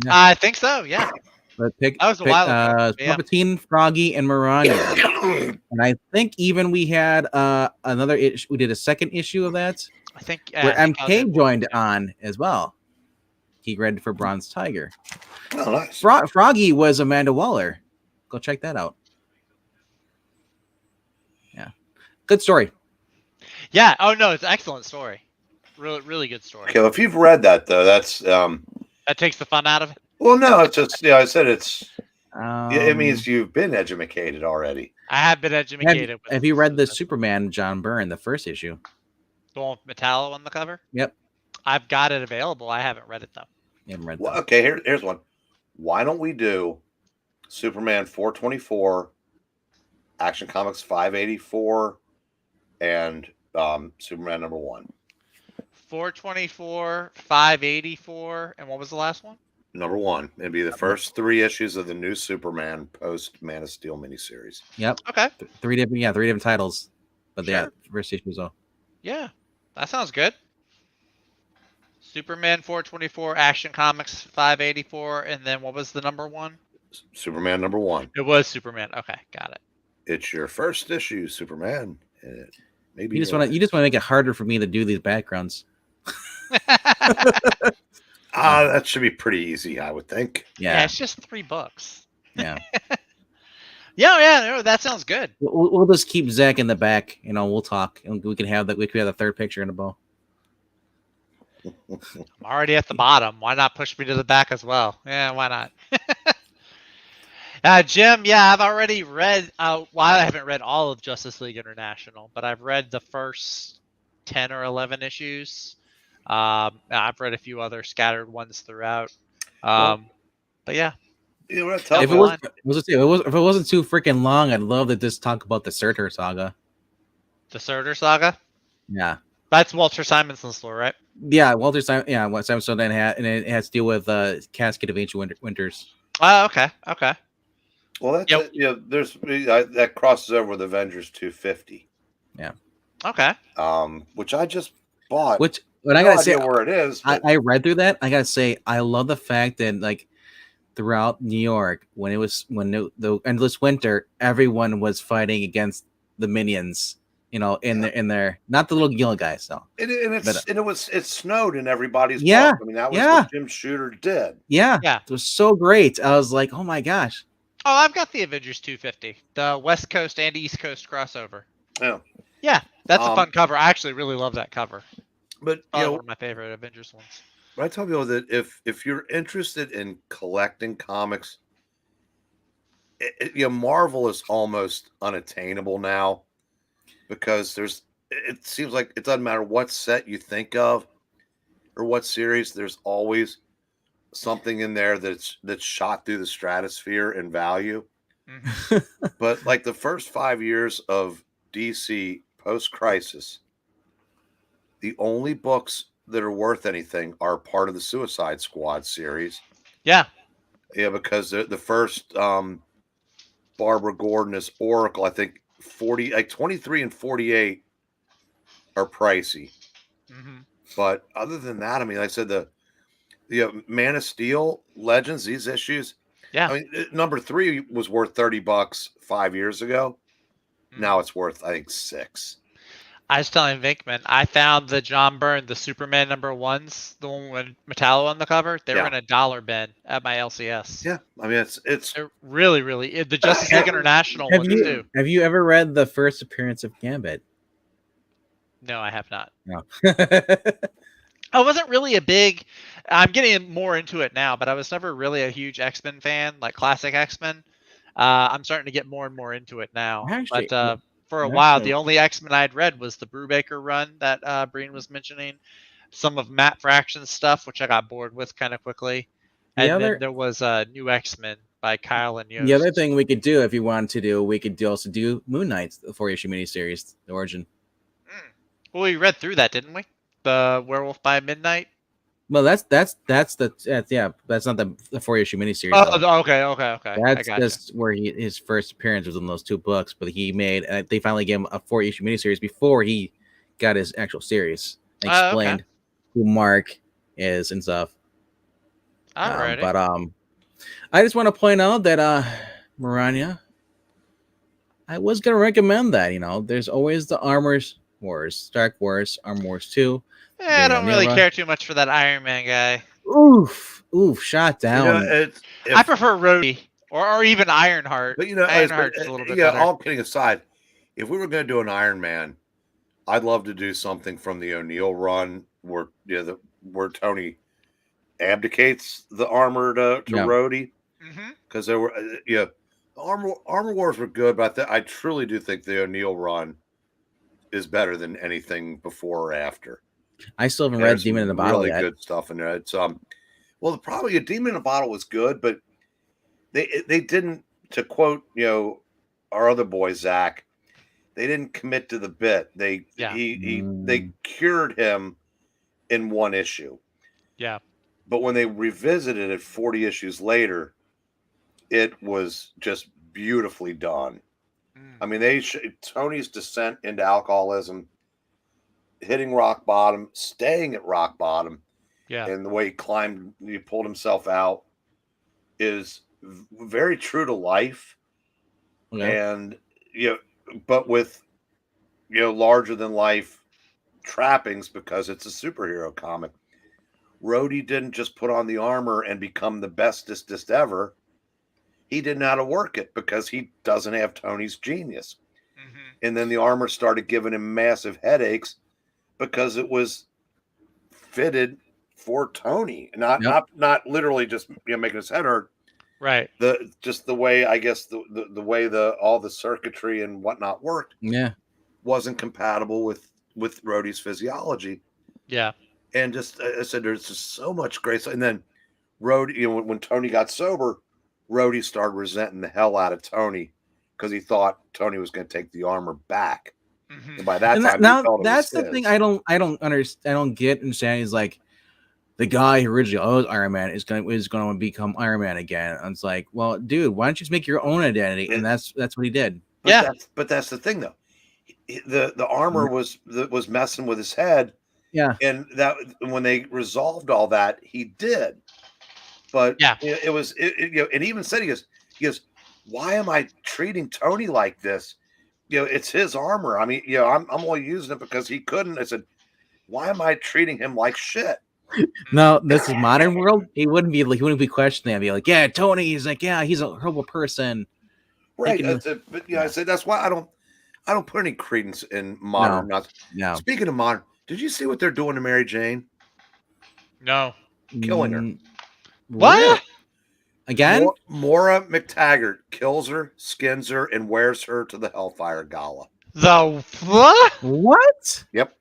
Yeah. I think so, yeah. But that was a while ago. Palpatine, Froggy, and Marania. And I think even we had another issue. We did a second issue of that. I think where MK joined on as well. He read for Bronze Tiger. Oh, nice. Froggy was Amanda Waller. Go check that out. Yeah. Good story. Yeah. Oh, no, it's an excellent story. Really, really good story. Okay, well, if you've read that, though, that's... that takes the fun out of it? Well, no, it's just... I said it's... it means you've been educated already. I have been educated. Have you read the Superman John Byrne, the first issue? The one with Metallo on the cover? Yep. I've got it available. I haven't read it, though. You haven't read well, okay, here's one. Why don't we do Superman 424, Action Comics 584, and Superman #1? 424, 584, and what was the last one? #1. It'd be the first 3 issues of the new Superman post Man of Steel miniseries. Yep. Okay. 3 different titles, but Sure. yeah, first issue as well. Yeah, that sounds good. Superman 424, Action Comics 584, and then what was the #1? Superman #1. It was Superman. Okay, got it. It's your first issue, Superman. Maybe You just want to make it harder for me to do these backgrounds. That should be pretty easy, I would think. Yeah, it's just 3 books. Yeah. yeah, that sounds good. We'll just keep Zach in the back. We'll talk, and we can have that. We could have the third picture in the bow. I'm already at the bottom. Why not push me to the back as well? Yeah, why not? Jim, yeah, I've already read. I haven't read all of Justice League International, but I've read the first 10 or 11 issues. I've read a few other scattered ones throughout. But yeah. If it wasn't too freaking long, I'd love to just talk about the Serger Saga. The Serger Saga? Yeah. That's Walter Simonson's lore, right? Yeah, Walter Simon. Yeah, what Simonson and it has to deal with Casket of Ancient Winters. Oh, okay. Well, that's there's that crosses over with Avengers 250. Yeah. Okay. Which I just bought. Which But I no gotta say, idea where it is. But I read through that. I gotta say, I love the fact that like throughout New York, when the endless winter, everyone was fighting against the minions. You know, in their not the little yellow guys, no. It snowed in everybody's Yeah, book. I mean, that was yeah, what Jim Shooter did. yeah. Yeah. It was so great. I was like, oh my gosh. Oh, I've got the Avengers 250, the West Coast and East Coast crossover. Yeah. Yeah, that's a fun cover. I actually really love that cover. But Probably one of my favorite Avengers ones. I tell people that if you're interested in collecting comics, Marvel is almost unattainable now because it seems like it doesn't matter what set you think of or what series, there's always something in there that's shot through the stratosphere in value. Mm-hmm. But like the first 5 years of DC post-crisis, the only books that are worth anything are part of the Suicide Squad series. Yeah. Yeah, because the first Barbara Gordon as Oracle, I think 23 and 48 are pricey. Mm-hmm. But other than that, I mean, like I said, the Man of Steel Legends, these issues. Yeah. I mean, number 3 was worth $30 5 years ago. Mm-hmm. Now it's worth, I think, $6. I was telling Vinkman, I found the John Byrne, the Superman #1s, the one with Metallo on the cover. They were in a $1 bin at my LCS. Yeah, I mean it's They're really the Justice League International ones too. Have you ever read the first appearance of Gambit? No, I have not. No. I wasn't really a big. I'm getting more into it now, but I was never really a huge X-Men fan, like classic X-Men. I'm starting to get more and more into it now. Actually, but for a while, the only X-Men I'd read was the Brubaker run that Breen was mentioning. Some of Matt Fraction's stuff, which I got bored with kind of quickly. And then there was New X-Men by Kyle and Yost. The other thing we could do, if you wanted to do, we could also do Moon Knight, the 4-issue miniseries, the origin. Well, we read through that, didn't we? The Werewolf by Midnight. Well, that's not the 4-issue miniseries. Oh, okay. That's just where his first appearance was in those 2 books, but he made they finally gave him a 4-issue miniseries before he got his actual series. Explained who Mark is and stuff. Alrighty. But I just want to point out that Maranya, I was gonna recommend that there's always the Armors Wars, Stark Wars, Armor Wars 2. Yeah, I don't really care too much for that Iron Man guy. Oof, shot down. I prefer Rhodey or even Ironheart. But Ironheart's a little bit better. All kidding aside, if we were going to do an Iron Man, I'd love to do something from the O'Neill run where where Tony abdicates the armor to Rhodey, because there were Armor Wars were good, but I truly do think the O'Neill run is better than anything before or after. I still haven't read Demon in the Bottle really yet. Good stuff in there. It's well, probably a Demon in a Bottle was good, but they didn't, to quote our other boy Zach, they didn't commit to the bit. They cured him in 1 issue. Yeah. But when they revisited it 40 issues later, it was just beautifully done. I mean, Tony's descent into alcoholism, hitting rock bottom, staying at rock bottom, and the way he pulled himself out is very true to life. And but with larger than life trappings, because it's a superhero comic. Rhodey didn't just put on the armor and become the bestest ever. He didn't know how to work it because he doesn't have Tony's genius. And then the armor started giving him massive headaches because it was fitted for Tony, not literally just making his head hurt. Right. The way, I guess, the way all the circuitry and whatnot worked wasn't compatible with Rhodey's physiology. Yeah. And just, I said, there's just so much grace. And then Rhodey, when Tony got sober, Rhodey started resenting the hell out of Tony because he thought Tony was going to take the armor back. And by that time, that's the thing I don't understand. I don't get and understand. He's like, the guy who originally was Iron Man is going to become Iron Man again. And it's like, well, dude, why don't you just make your own identity? And that's what he did. But that's the thing, though. The armor was messing with his head, Yeah. And that when they resolved all that, he did. But Yeah. it was, and he even said, he goes, why am I treating Tony like this? It's his armor. I mean, I'm only using it because he couldn't. I said, why am I treating him like shit? No, this is modern world. He wouldn't be questioning. He'd be like, yeah, Tony. He's like, yeah, he's a horrible person. Right. Can, But I said that's why I don't put any credence in modern. No. Speaking of modern, did you see what they're doing to Mary Jane? No. Killing her. What? Really? Again? Maura McTaggart kills her, skins her, and wears her to the Hellfire Gala. The what? What? Yep.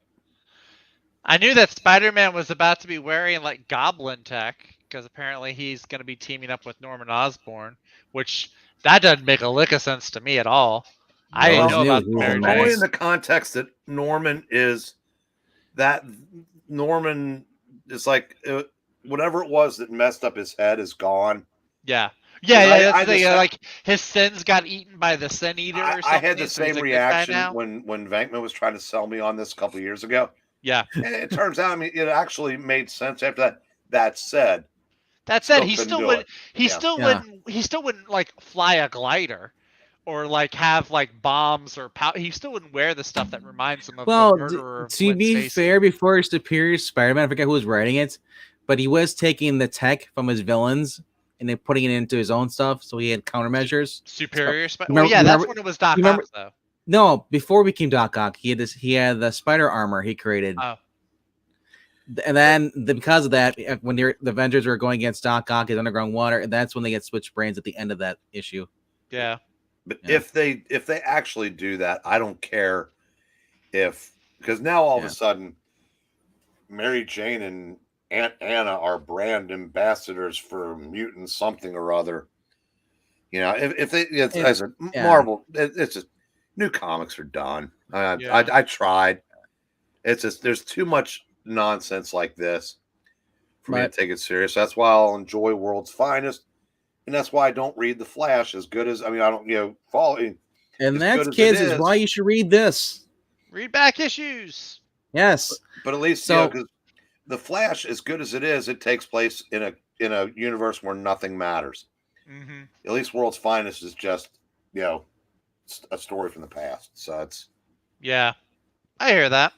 I knew that Spider-Man was about to be wearing like goblin tech because apparently he's going to be teaming up with Norman Osborn, which that doesn't make a lick of sense to me at all. I didn't know about the Mary Only Jane. in the context that Norman is like whatever it was that messed up his head is gone. Yeah. Like his sins got eaten by the Sin Eater or something. I had the same reaction when Venkman was trying to sell me on this a couple years ago. Yeah. And it turns out, I mean, it actually made sense after that. That said, he still wouldn't like fly a glider or like have like bombs or he still wouldn't wear the stuff that reminds him of the murderer. To be fair, before Superior Spider-Man, I forget who was writing it, but he was taking the tech from his villains and then putting it into his own stuff, so he had countermeasures. Superior Spider-Man. That's when it was Doc Ock, though. No, before we became Doc Ock, he had the spider armor he created. Oh. And then because of that, when the Avengers were going against Doc Ock, his underground water, and that's when they get switched brains at the end of that issue. Yeah. But if they actually do that, I don't care because now all of a sudden Mary Jane and Aunt Anna are brand ambassadors for mutant something or other. Marvel, it's just new comics are done. I tried. It's just there's too much nonsense like this for me to take it serious. That's why I'll enjoy World's Finest, and that's why I don't read The Flash as good as I don't follow. And that's kids is why you should read this. Read back issues. Yes, but at least because The Flash, as good as it is, it takes place in a universe where nothing matters. Mm-hmm. At least World's Finest is just a story from the past. So it's I hear that.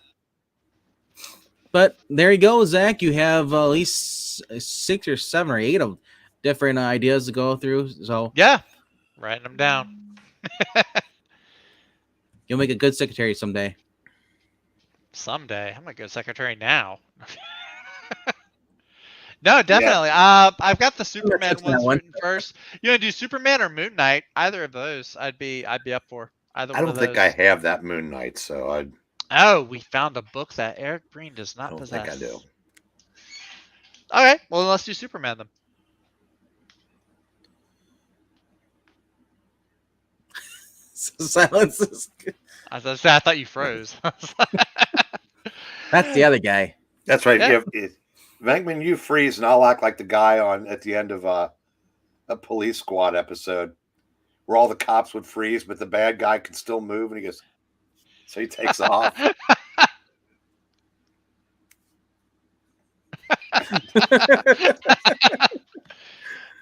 But there you go, Zach. You have at least 6 or 7 or 8 of different ideas to go through. So writing them down. You'll make a good secretary someday. Someday. I'm a good secretary now. No, definitely. I've got the Superman ones written first. You want to do Superman or Moon Knight? Either of those, I'd be up for. Either. I don't think I have that Moon Knight, so I. Oh, we found a book that Eric Green does not possess. I don't think I do. Okay, well let's do Superman then. Silence is good. I thought you froze. That's the other guy. That's right. Yeah. Venkman, you freeze, and I'll act like the guy at the end of a Police Squad episode where all the cops would freeze, but the bad guy can still move, and he goes, so he takes off. But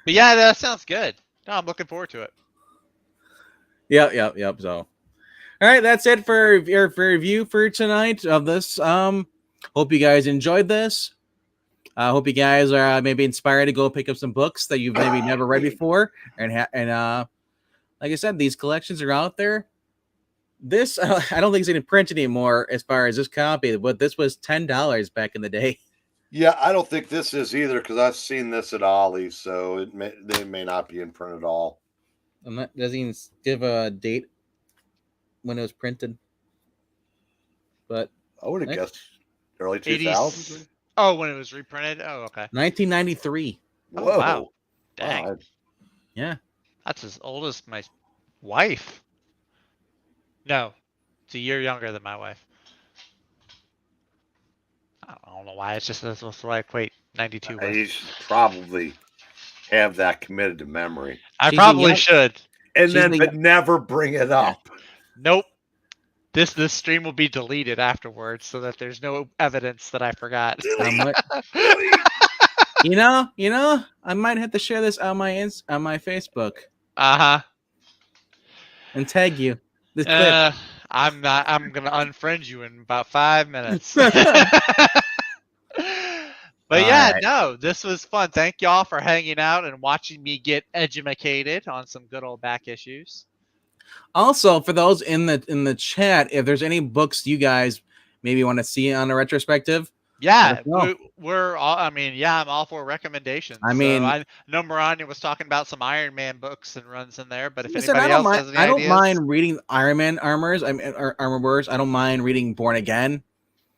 yeah, that sounds good. No, I'm looking forward to it. Yep. So, all right, that's it for your review for tonight of this. Hope you guys enjoyed this. I hope you guys are maybe inspired to go pick up some books that you've maybe never read before. And like I said, these collections are out there. This I don't think it's in print anymore as far as this copy, but this was $10 back in the day. Yeah, I don't think this is either because I've seen this at Ollie's, so they may not be in print at all. Doesn't even give a date when it was printed. But I would have guessed early 2000s. Oh, when it was reprinted? Oh, okay. 1993. Whoa. Oh, wow. Dang. Wow. Yeah. That's as old as my wife. No, it's a year younger than my wife. I don't know why. It's just that's what I equate 92 with. You should probably have that committed to memory. I probably should. And but never bring it up. Nope. This stream will be deleted afterwards so that there's no evidence that I forgot. You know, I might have to share this on my Facebook Uh-huh. and tag you. This clip. I'm gonna unfriend you in about 5 minutes. But yeah, Alright. no, this was fun. Thank y'all for hanging out and watching me get edumacated on some good old back issues. Also, for those in the chat, if there's any books you guys maybe want to see on a retrospective, yeah, let us we're all. I mean, yeah, I'm all for recommendations. I mean, so I know Marania was talking about some Iron Man books and runs in there, but if listen, anybody else has any I don't ideas, mind reading Iron Man armors. I mean, armor wars. I don't mind reading Born Again.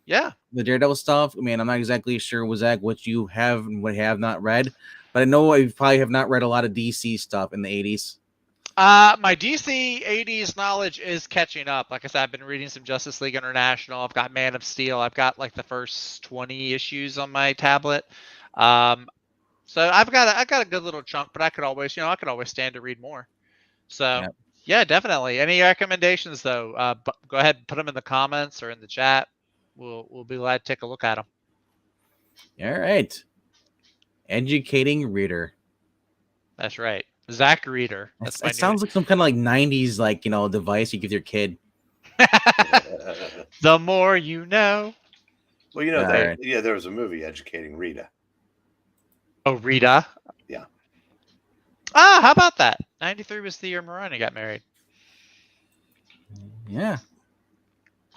yeah, The Daredevil stuff. I mean, I'm not exactly sure, Zach, what you have and what have not read, but I know you probably have not read a lot of DC stuff in the 80s. my DC 80s knowledge is catching up. Like I said, I've been reading some Justice League International. I've got Man of Steel. I've got like the first 20 issues on my tablet. So I've got a good little chunk, but I could always stand to read more. So Yep. yeah, definitely. Any recommendations though? Go ahead and put them in the comments or in the chat. We'll be glad to take a look at them. All right. Educating reader. That's right. Zach Reader. That's my It sounds like some kind of like 90s device you give your kid. The more you know. Well, there was a movie, Educating Rita. Oh, Rita. Yeah. Ah, how about that? 93 was the year Marani got married. Yeah.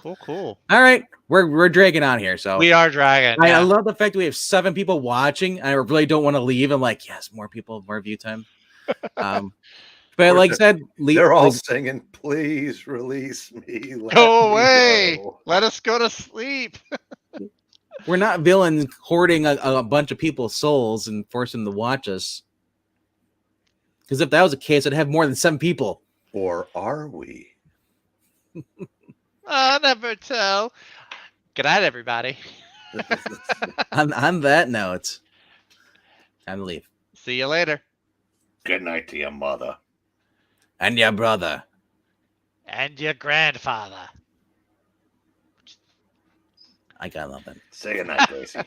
Cool. All right, we're dragging on here, so We are dragging. I love the fact that we have 7 people watching. I really don't want to leave. I'm like, yes, more people, more view time. But like I said, they're all singing, "Please release me, go away, go. Let us go to sleep." We're not villains hoarding a bunch of people's souls and forcing them to watch us. Because if that was the case, I'd have more than 7 people. Or are we? I'll never tell. Good night, everybody. on that note, time to leave. See you later. Good night to your mother. And your brother. And your grandfather. I got nothing. Say goodnight, Gracie.